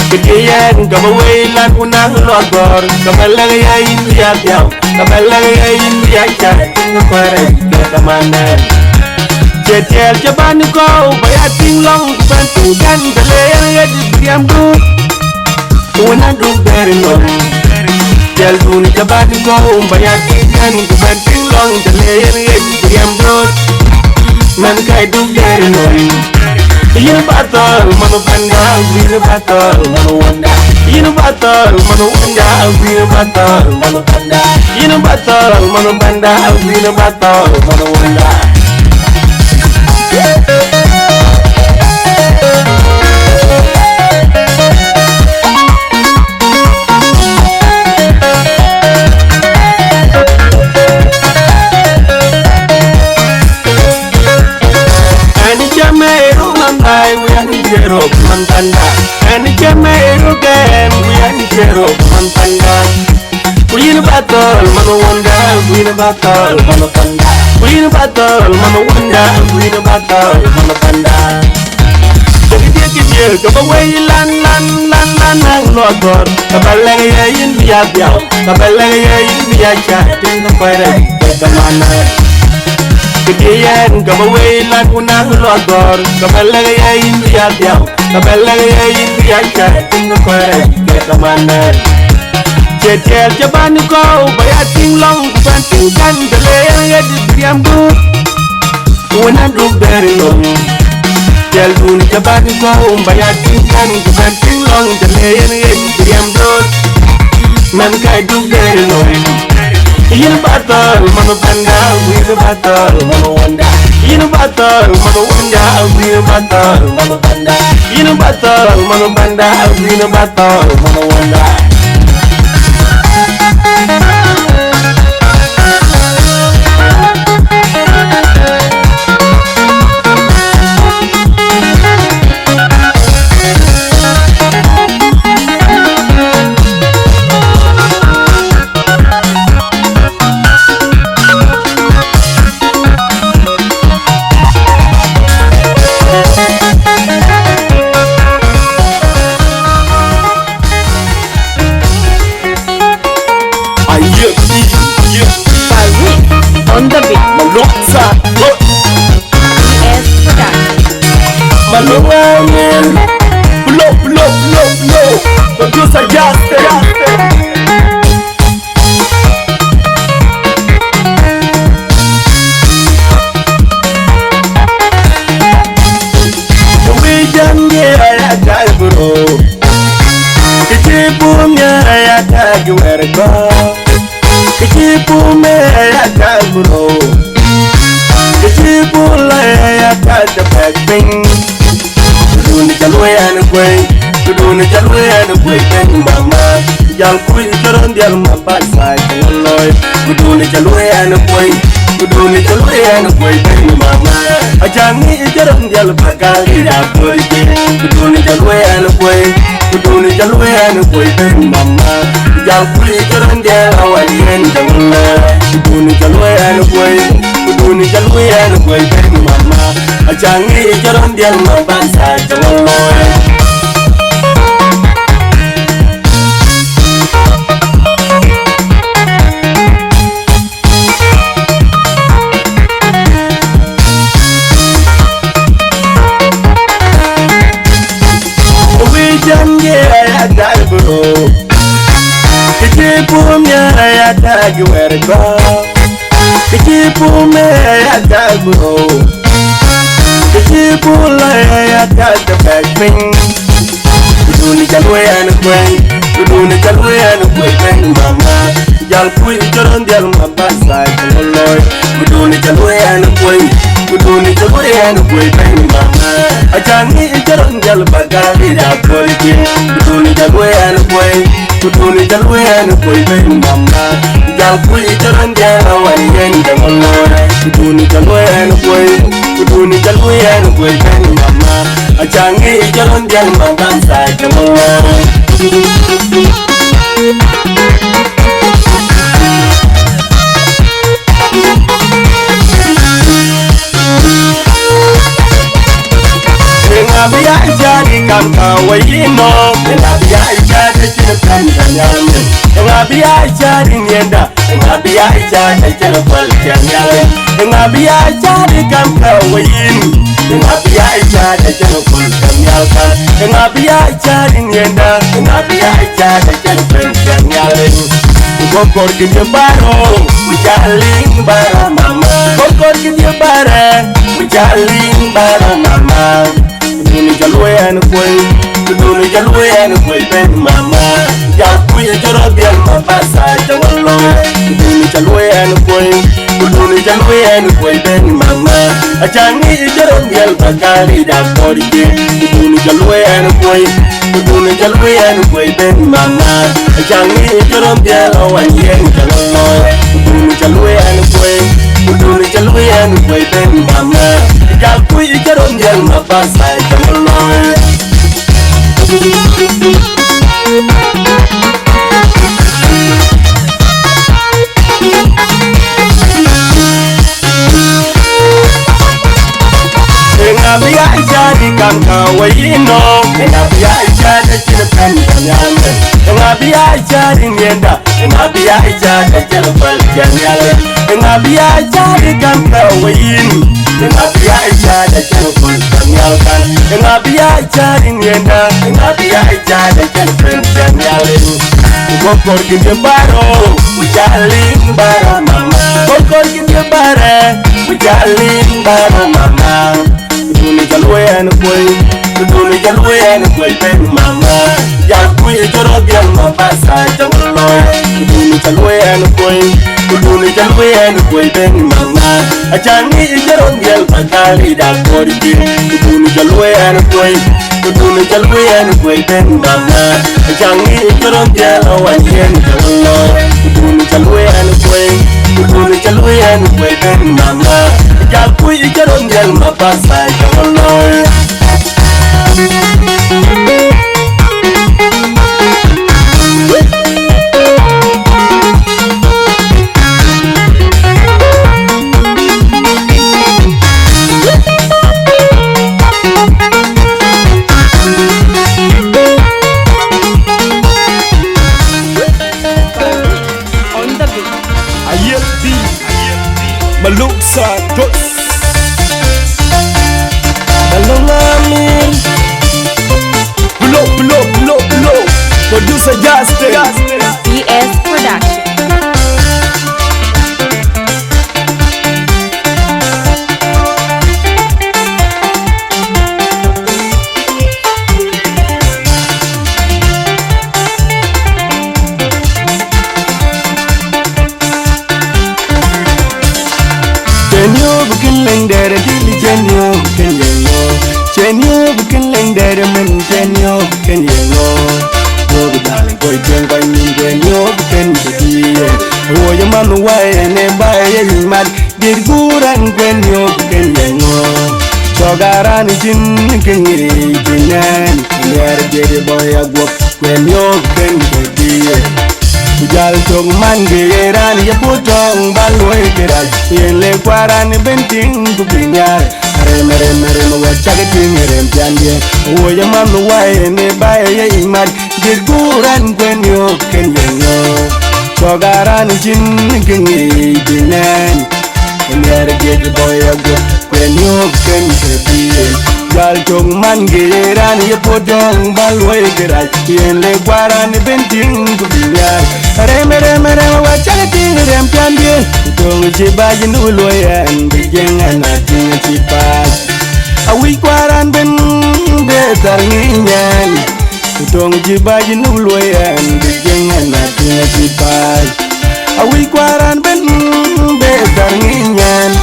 Ketian kabaway lan unang logor kabalaga India diaw kabalaga India chat ngapare ketamana Chetel jaban ko bayating long bantu kan dalaya diam du una du berno Tel dun jaban ko bayating kan banting long dalaya diam du man kai du berno Yin battle, Mama Panda, win battle, Mama Wanda. Yin battle, Mama Wanda, win battle, Mama Panda. Yin battle, Mama Panda, win battle, Mama Wanda. Zero Panda, and Jamaican, we are zero Panda. Queen battle, Mama Wanda, Queen battle, Mama Panda. Queen battle, Mama Wanda, Queen battle, Mama Panda. Take it, go away, land, Lord God. Kabalaga in the Abia, Kabalaga in the Acha, in the Quere, get the man. Ketian kabaway lan unang logor kabalaga India diaw kabalaga India chat in the Quere ketamana Chetel jaban ko bayating long banting kan dalaya diam du una du berno Tel dun jaban ko bayating kan banting long dalaya diam du man kai du berno Yin battle, Mama Panda, win battle, Mama Wanda. Yin battle, Mama Wanda, win battle, Mama Panda. Yin battle, Mama Panda, win battle, Mama Wanda. where go. Kichipu me ya bro. Kichipu la ya the back thing. Kuduni chalwe and kway. Kuduni chalwe and kway and mama. Yang kui karon dial mabasa kaloy. Kuduni chalwe and kway. Kuduni chalwe and kway and mama. Ajangi karon dial bakali da kway. Kuduni chalwe and kway. Kuduni chalwe and kway and mama. Yang kui karon dial awali and jamuna. Kuduni chalwe and kway. Kuduni chalwe and kway and mama. Ajangi karon dial mabasa kaloy. Kichipu me ya tag where go. Kichipu me ya tag bro. Kichipu la ya tag the back thing. Kuduni chalwe and kway. Kuduni chalwe and kway and mama. Yang kui karon dial mabasa kaloy. Kuduni chalwe and kway. Kuduni chalwe and kway and mama. Ajangi karon dial bagari da kway. Kuduni chalwe and kway. Kuduni chalwe and kway and mama. Yang kui karon dial awali and jamuna. Kuduni chalwe and kway. Kuduni chalwe and kway and mama. Ajangi karon dial mabasa kaloy. Ngabia jadi kam kawino. Ngabia jadi cilekan janyamin. Ngabia jadi nienda. Ngabia jadi cilepal janyamin. Ngabia jadi kam kawin. Ngabia jadi cilepal janyamin. Ngabia jadi nienda. Ngabia jadi cilepal janyamin. Kokor kita baro, ujaling baro mama. Kokor kita bare, ujaling baro mama. Kuduni chalwe and kway. Kuduni chalwe and kway and mama. Yang kui karon dial mabasa kaloy. Kuduni chalwe and kway. Kuduni chalwe and kway and mama. Ajangi karon dial bakali da kway. Kuduni chalwe and kway. Kuduni chalwe and kway and mama. Ajangi karon dial awali and kaloy. Kuduni chalwe and kway. Kuduni chalwe and kway and mama. Yang kui karon dial mabasa kaloy. Ngabia jadi kam kawino. Ngabia jadi cilekan janyamin. Ngabia jadi nienda. Ngabia jadi cilepal janyamin. Ngabia jadi kam kawin. Ngabia jadi cilepal janyamin. Ngabia jadi nienda. Ngabia jadi cilepal janyamin. Kokor kita baro, ujaling baro mama. Kokor kita bare, ujaling baro mama. Kuduni chalwe and kway. Kuduni chalwe and kway and mama. Yang kui karon dial mabasa kaloy. Kuduni chalwe and kway. Kuduni chalwe and kway and mama. Ajangi karon dial bakali da kway. Kuduni chalwe and kway. Kuduni chalwe and kway and mama. Ajangi karon dial awali and kaloy. Kuduni chalwe and kway. Kuduni chalwe and kway and mama. Yang kui karon dial mabasa kaloy. Malong Amiir. Chogaran jin kingi jinan ner de boy agop kwen yo ken de Ujal tong man geran ya putong balwe keral yele kwaran benting kubinyar mere mo chagating rem jandie wo ya man wae ne bae imad de guran kwen yo ken yo Chogaran jin kingi jinan ner de boy agop kwen yo ken de Jal tong man geran ya putong balwe keral yele kwaran benting kubinyar mere mo chagating rem jandie tong jibajin uloyan bijengan ating cipas awi kwaran ben betar nginyan tong jibajin uloyan bijengan ating cipas awi kwaran ben betar nginyan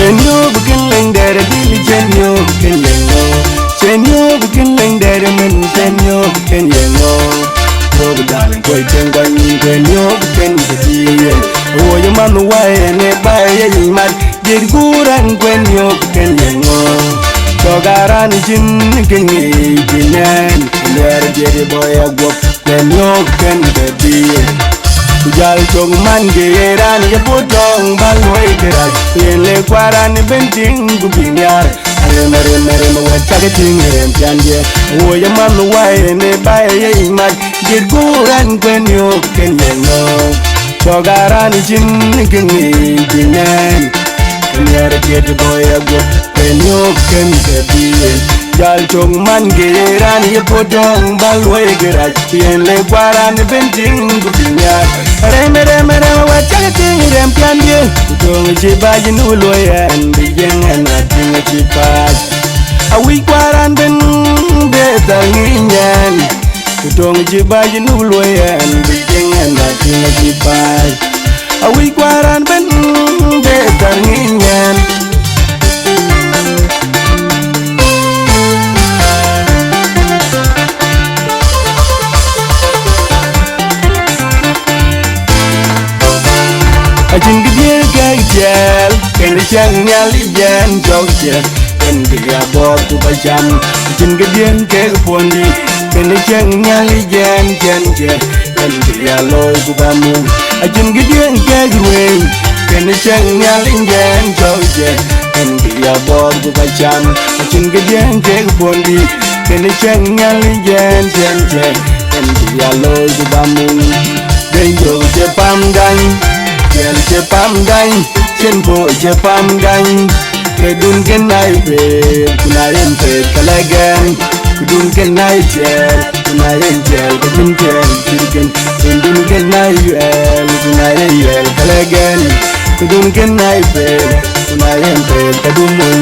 Chenyo begin leng dari dili chenyo ken yengo Chenyo begin leng dari men chenyo ken yengo Rob darling koi tengwan chenyo begin kesiye Oh ya man wae ne bae yimat Dir guran chenyo ken yengo Chogaran jin kengi jinan Ner jeri boy agop chenyo ken kesiye Ujal tong man geran ya putong balwe keral yele kwaran benting kubinyar mere mo chagating rem jandie wo ya man wae ne bae imad dir guran kwen yo ken yengo Chogaran jin kengi jinan ner jet boy agop kwen yo ken kediye Jal tong man geran ya putong balwe keral yele kwaran benting kubinyar mere mo chagating rem jandie tong jibajin uloyan bijengan ating cipas awi kwaran ben betar nginyan tong jibajin uloyan bijengan ating cipas awi kwaran ben betar nginyan Ajin gede gajal ken chang nyali jan jogja ken gede bor tu bajam ajin gede ke pondi ken chang nyali jan ken gede loy tu bamu ajin gede ke ruin ken chang nyali jan jogja ken gede bor tu bajam ajin gede ke pondi ken chang nyali jan ken gede loy tu bamu Benjo je pam gang Kel je pam gang, chen po je pam gang. Kedun ken nai pe, kunayen pe kalagan. Kedun ken nai chel, kunayen chel, kedun ken kedun ken nai yuel, kunayen yuel kalagan. Kedun ken nai pe, kunayen pe kedun mun.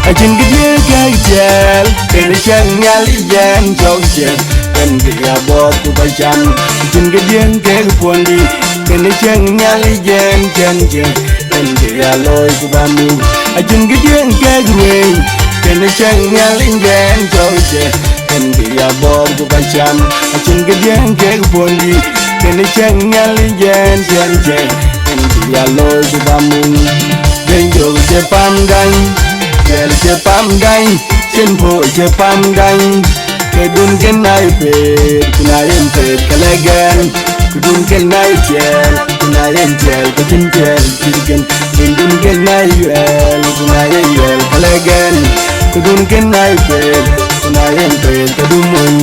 Ajin gede gajal ken chang nyali jan jogja ken gede bor tu bajam ajin gede ke pondi ken chang nyali jan ken gede loy tu bamu ajin gede ke ruin ken chang nyali jan jogja ken gede bor tu bajam ajin gede ke pondi ken chang nyali jan ken gede loy tu bamu benjo je pam gang Kel je pam gang, chen po je pam gang. Kedun ken nai pe, kunayen pe kalagan. Kedun ken nai chel, kunayen chel, kedun kedun ken nai yuel, kunayen yuel kalagan. Kedun ken nai pe, kunayen pe kedun mun.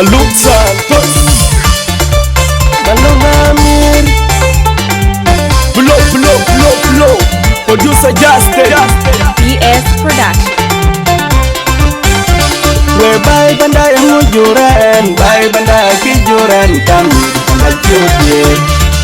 Malong Santos, Malong Amiir, blow. Producer Justin. PS Production. we bay banda yang ngujuran, bay banda kijuran kami banda cuci.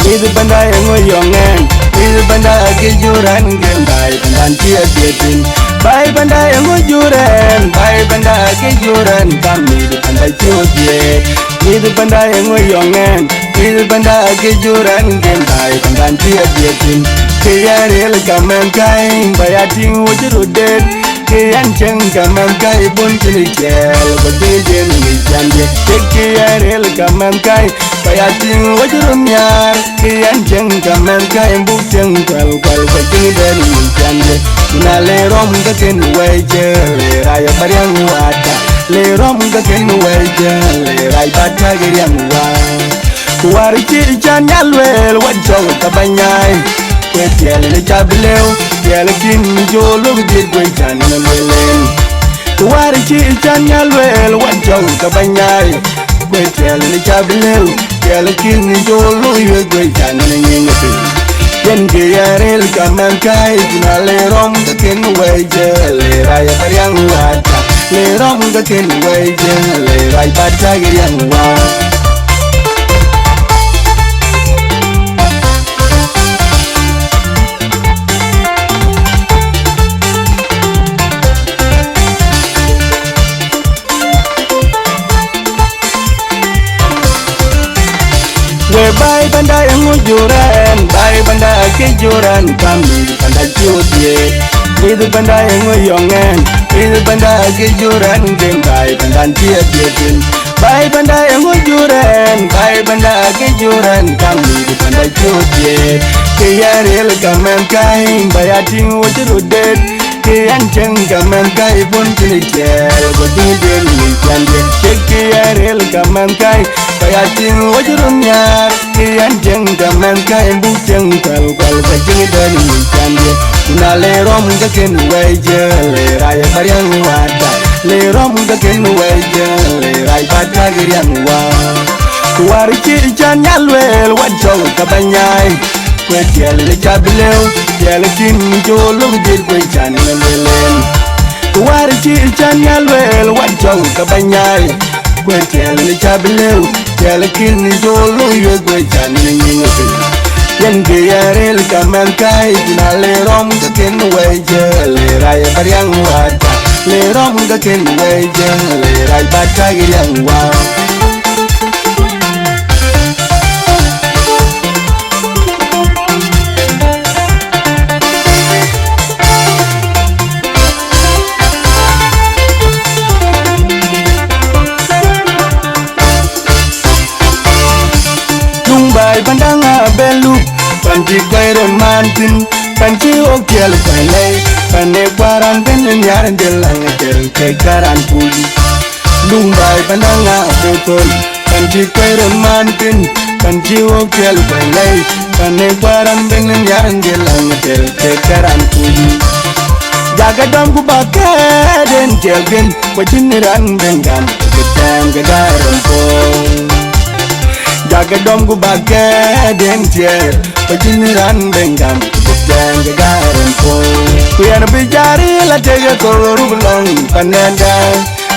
Itu banda yang nguyongan, itu banda kijuran gen bay banda ciatin. Bay banda yang ngujuran, bay banda kijuran kami banda cuci. Itu banda yang nguyongan, itu banda kijuran gen bay banda ciatin. Kiyarel kamen kain bayating wujurudet. Kian cheng kaman kai pun kini chel Bagijen ni jande Kiyarel kaman kai bayating wujurum yar Kian cheng kaman kai buk cheng kwal Bagijen ni jande Kuna le rom kakin weje Le raya bariang wata Le rom kakin weje Le raya bata giriang wata Kuwari chi chan yalwel wajong kabanyay Tiel le chableu, tiel kin jolo gid gwe chan na lelen. Kuwari chi chan yalwel wajong kabanyay. Gwe tiel le chableu, tiel kin jolo gwe chan na nyingapi. Yen kiyarel kaman kai kuna le rom kakin weje le raya bariang wata. Le rom kakin weje le raya bata giriang wata. Bay banda yang ngujuran, bay banda kejuran kami banda cuci. Itu banda yang nguyongan, itu banda kejuran geng bay banda ciatin. Bay banda yang ngujuran, bay banda kejuran kami banda cuci. Kiyarel kamen kain bayating wujurudet. Kian cheng kamen kai pun kini chel Bagijen ni jande Kiyarel kamen kai bayating wujurum yar Kian cheng kamen kai buk cheng kwal Bagijen ni jande Kuna le rom kakin weje Le raya bariang wata Le rom kakin weje Le raya bata giriang wata Kuwari chi chan yalwel wajong kabanyay Kwe tiel le chableu, tiel kin jolo gid kwe chan na lelen. Kuwari chi chan yalwel wajong kabanyay. Kwe tiel le chableu, tiel kin jolo kwe chan na nyingapi. Yen kiyarel kaman kai kuna le rom kakin weje le raya bariang wata. Le rom kakin weje le raya bata giriang wata. Bay bandanga belu Panji kwairon mantin Panji okiel kwalay Pane kwaran benen yaran delang Del ke karan puli Bay bandanga betol Panji kwairon mantin Panji okiel kwalay Pane kwaran benen yaran delang Del ke karan puli Jaga dam ku bakaden jelgen Wajiniran bengam Ketang kedaran pong Jaga dom gu bagaden tier Pajiniran bengam Kutang gagaran po Kuyan bijari la tega kororu belong Pananda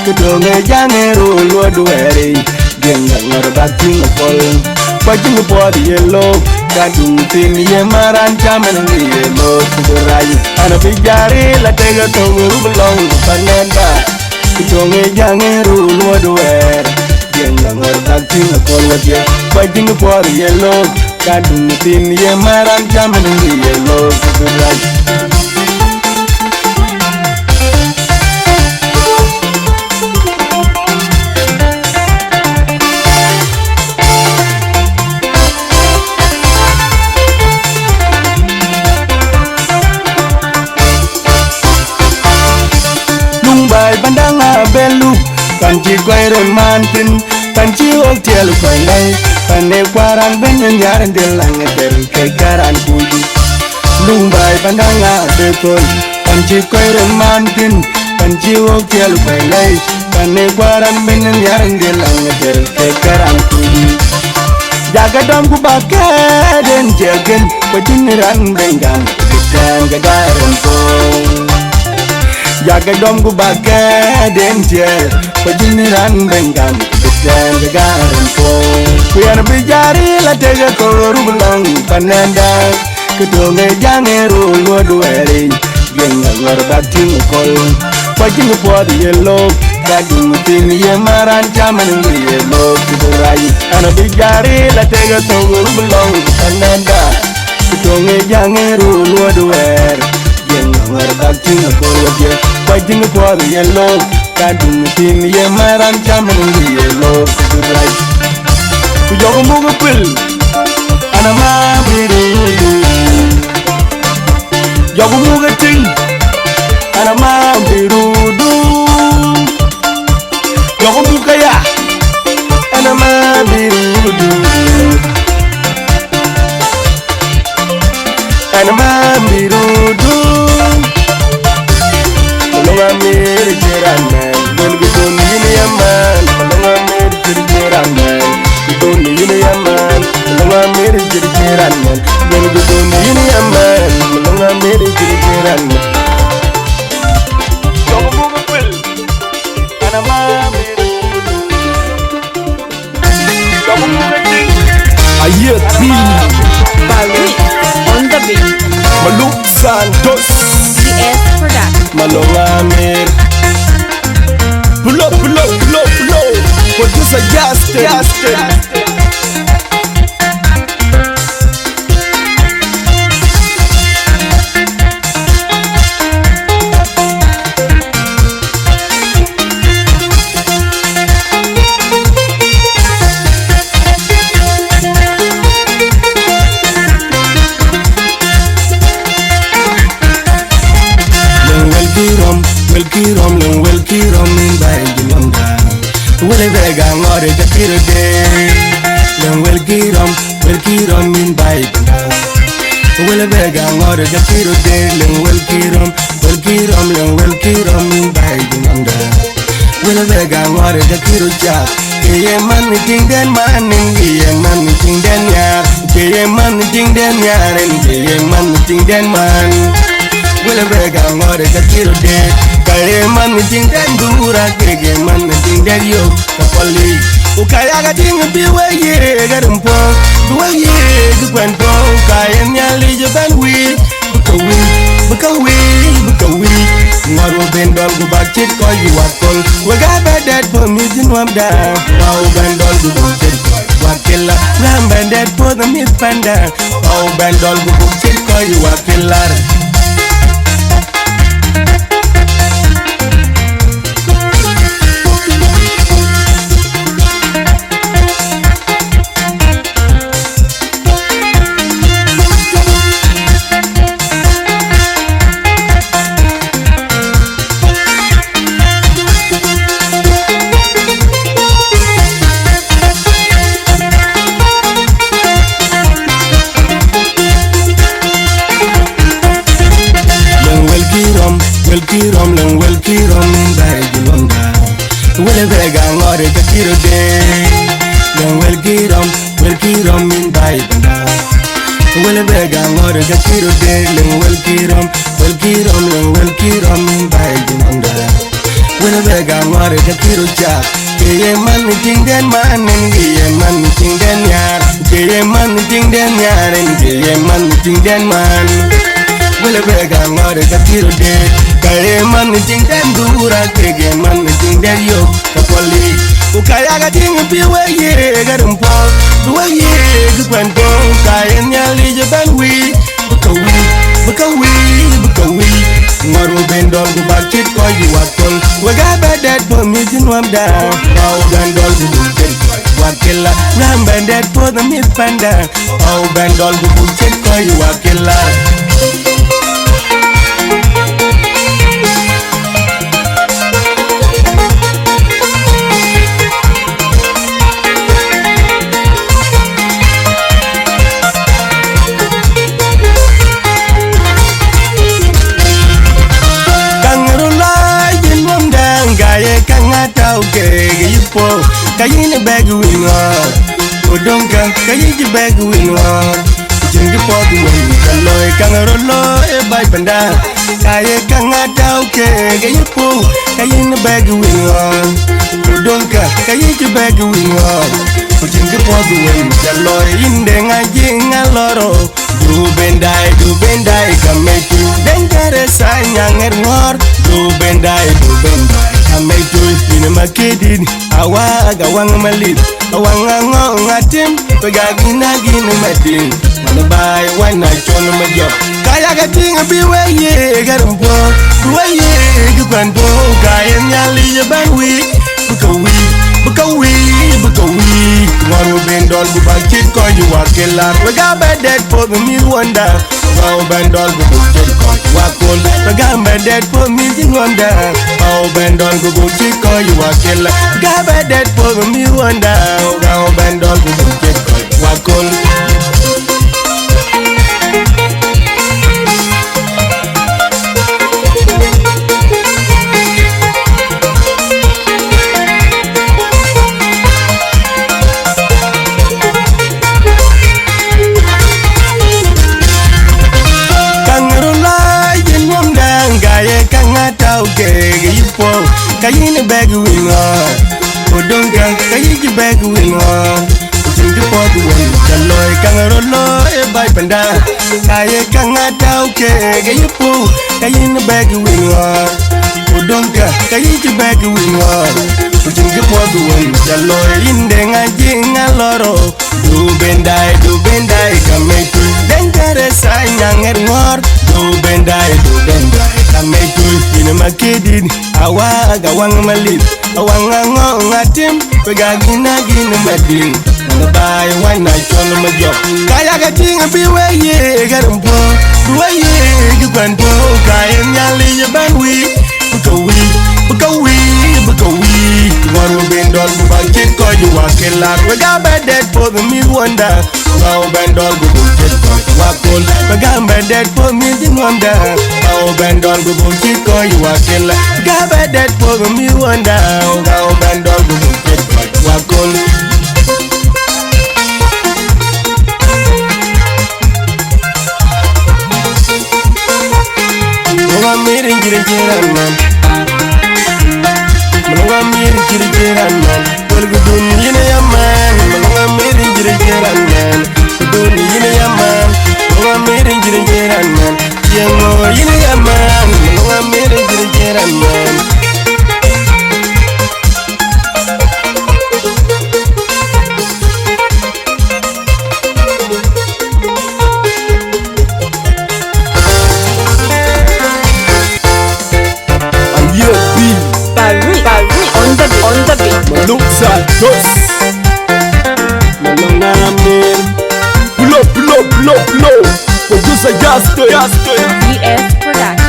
Kedonge jange rulu duweri Gengang ngerbati ngepol Pajin ngepol yellow Kadung tin ye maran camen yellow Kudurai Ana bijari la tega kororu belong Pananda Kedonge jange rulu duweri Gengang ngerbati ngepol wajah Pajin ngepol yellow Kadung tin ye maran camen yellow Kudurai Bay bandanga belu Panji kwairon mantin Panji oktiel kwalay Pane kwaran benen yaran delang Del ke karan puli Bay bandanga betol Panji kwairon mantin Panji oktiel kwalay Pane kwaran benen yaran de lang der ke karam kui jaga dom ku bakaden jagen pajiniran bengam dan gagaran po jaga dom ku bakaden jer pajiniran bengam dan gagaran po kuyan bijari la tega koru belong pananda kedonge jange rulu dueri genga war batin kol pajin po di yellow Gading ting ye maran chaman ye lo kurai ana bijari la tega tongul belong ananda kutonge jange rulu duer yen ngar batin ko ye pajin po ye lo gading ting ye maran chaman ye lo kurai ku jogo mo gopil ana ma biru jogo mo gating ana ma biru Yoko bukaya ana ma birudu ana ma birudu Malong Amiir jiran man don gidon yini yaman Malong Amiir jiran man gidon yini yaman Malong Amiir jiran man don gidon yini yaman Malong Amiir jiran man Yoko bukapil ana ma Ayer Bill Balik on the beat. Maluk Santos PS Production. Malong Amiir Pull up Producer Justin Welkirom in by Gilonda Wele vega ngore jakiro de welkirom in by Gilonda Wele vega ngore jakiro de welkirom in by Gilonda Wele vega ngore jakiro ja Keye man ting den man keye man ting den ya Keye man ting den ya Keye man ting den man Wele vega ngore jakiro de Kaya man ting den dura kege man ting den yo kapoli ukaya ga ting biwe ye garumpo biwe ye gwanpo kaya nyali je ban wi bukawi ngaro bendol go bakit ko you wakol waga bedet for me din wamda wow bendol go bakit wakilla ram bedet for the mid panda wow bendol go bakit ko you wakilla welkirom by Gilonda Wele vega ngore jakiro de welkirom in by Gilonda Wele vega ngore jakiro de welkirom in by Gilonda Wele vega ngore jakiro ja Keye man ting den man keye man ting den yar Keye man ting den yar Keye man ting den man Wele vega ngore jakiro de Kaya man ting den dura kege man ting den yo kapoli ukaya ga ting biwe ye garumpo biwe ye gwanpo kaya nyali je ban wi bukawi ngaro bendol go bakit ko you wakol waga bedet for me din wamda wow bendol go bakit wakilla ram bedet for the mid panda wow bendol go bakit ko you wakilla kayin bag winga odonka kayin bag winga jingi podu wen kaloy kangarolo e bay panda kaye kangata uke gayipu kayin bag winga odonka kayin bag winga jingi podu wen kaloy inde ngaji ngaloro du bendai kametu dengare sanyanger ngor du bendai kametu ina makedin awa gawang malit awang ngong ngatim pegagina gina madin mana bay wana chon majo kaya gating biwe ye garumpo biwe gukwanpo kaya nyali banwi bukawi Waru bendol bubakit ko you wakelar Waga bedet for the me wonder Waru bendol bubakit ko you wakol Waga bedet for me wonder Waru bendol bubakit ko you wakelar Waga bedet for the me wonder Waru bendol bubakit ko you wakol kayin bag winga odonga kayin bag winga jingi podu wen kaloy kangarolo e bay panda kaye kangata uke gayipu kayin bag winga odonga kayin bag winga jingi podu wen kaloy inde ngaji ngaloro du bendai kametu dengare sanyanger ngor du bendai kametu ina makedin awa gawang malit awang ngong ngatim pegagina gina madin mana bay wana chon majo kaya gating biwe ye garumpo biwe ye gukwanpo kaya nyali banwi bukawi waru bendol bubakit ko you wakelar waga bedet for the me wonder waru bendol bubakit ko you wakol waga bedet for me wonder waru bendol bubakit ko you wakelar waga bedet for the me wonder waru bendol bubakit ko you wakol Malong Amiir jiran man Malong Amiir jiran man Walgudun yine yaman Malong Amiir jiran man Gudun yine yaman Malong Amiir jiran man Yengo yine yaman Malong Amiir jiran man On the beat. Malong Santos. Malong Amiir Blow. Producer Yaste. GS Production.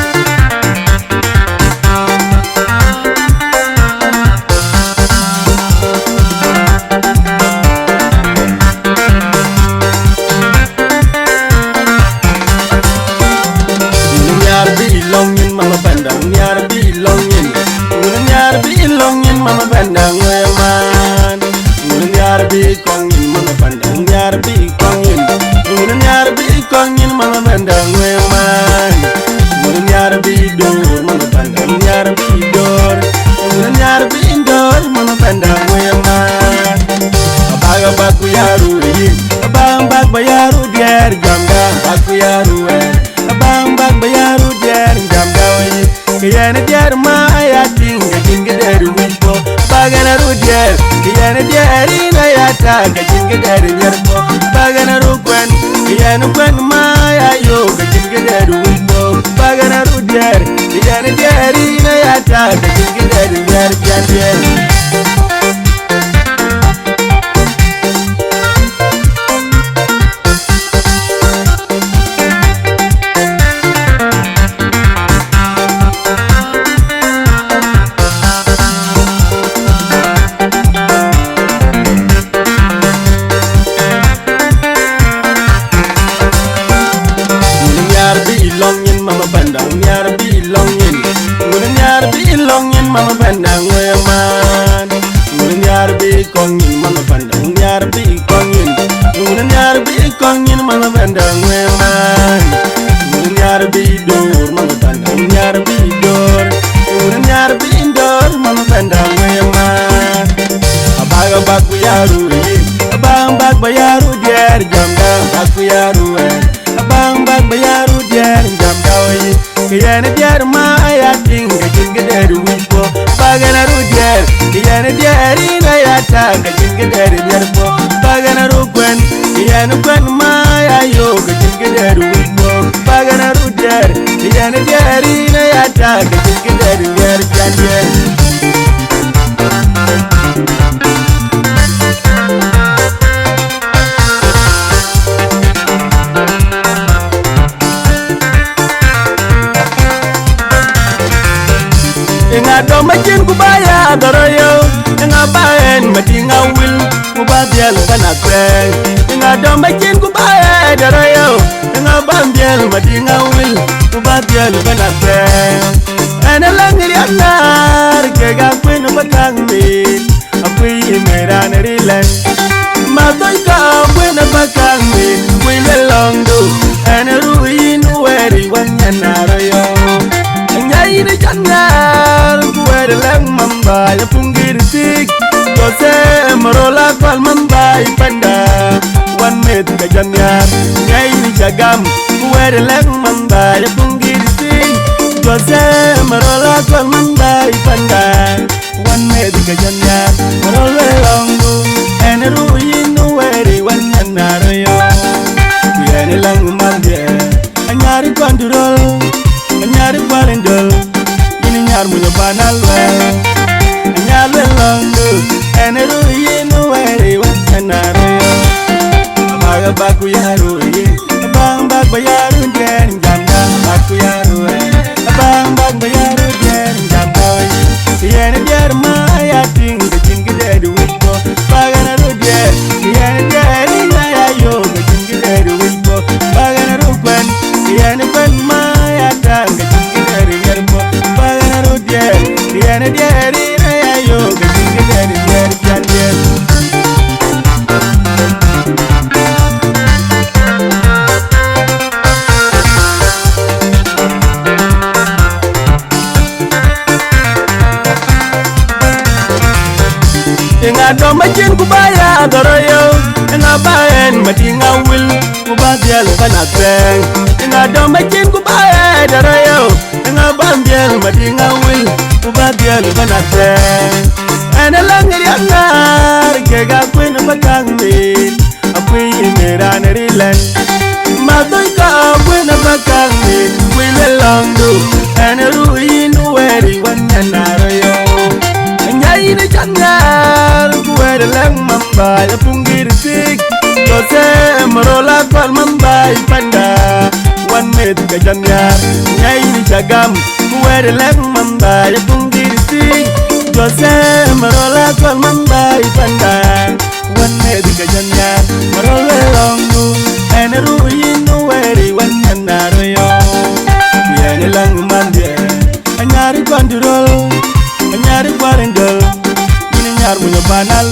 Nyar bilongin mama pandang nyar bilongin mama pandang weman nyar bilongin mama pandang nyar bilongin mama pandang weman nyar bidor mama pandang nyar bidor mama pandang weman abaga baku yaru yin abang bak bayaru dier gamda baku yaru abang bak bayaru dier gamda kayana dier ma ayating gajinga der wipo bagana rudier kayana dier ina yata gajinga der yerpo bagana rukwen kayana kwen ma ayo gajinga der wipo bagana rudier kayana dier ina yata gajinga der yerpian mama pandang nyar bilongin mama pandang weman nyar bi kong yin man benda ngwe man nyar bi dor man benda nyar bi dor nyar bi dor man benda ngwe man abaga bagu yaru yi abang bag bayaru der jamda bagu yaru abang bag bayaru der jamda yi kiyane der ma ayating gajing der wipo bagana ru der kiyane der ina yata gajing der derpo bagana ru kwen kiyane kwen ma ayo gajing der wipo bagana ru der kiyane der ina yata gajing der janje Inga do machin kubaya doroyo Inga baen madinga wil Kubadiel panakwen Inga do machin kubaya doroyo Inga bambiel madinga wil Kubadiel panakwen Ena langiri anar Kega kwenu bakang min Apui meran rilen Madoy ka kwenu bakang min Kwile longdo Ena ruin weri wanyanarayo Nyai jangar kuwere lang mamba ya pungir tik Jose marola kwal mamba ipanda One met ka janyar Nyai jagam kuwere lang mamba ya pungir tik Jose marola kwal mamba ipanda One met ka janyar marola longu Eneru inu weri wanyanarayo Kuyene lang mambye Anyari kondurol Anyari kwarendol Nyar munya banal well Nyar longo Eneru yinu weri wanyanaro Abaga baku yaru ye Abang bag bayaru den jamda Baku yaru Abang bag bayaru den jamda Kiyene der ma ayating Gajin gede wikpo Bagana ru der Kiyene der ina yayo Gajin gede wikpo Bagana ru kwen Kiyene kwen ma ayatang Gajin gede yerpo Diana diari na yo gajing diari diari janje Inga do machin kubaya doroyo Inga baen madinga wil Kubadiel panakwen Inga do machin kubaya doroyo Inga bambiel madinga wil Kubadiel panakwen Ena langiri anar Kega kwenu bakang min Apui meran rilen Madoy ka kwenu bakang min Kwile longdo Ena ruin weri wanyanarayo Nyai ni jangar Kuwere lang mamba ya pungir tik Jose marola kwal mamba ipanda One met ka janyar Nyai ni jagam Kuwere lang mamba ya pungir tik Jose marola kwal mamba ipanda One met ka janyar Marola longu Eneru yinu weri wanyanaro yo Kuyene lang mambye Anyari kondurol Anyari kwarendol Nyar munya banal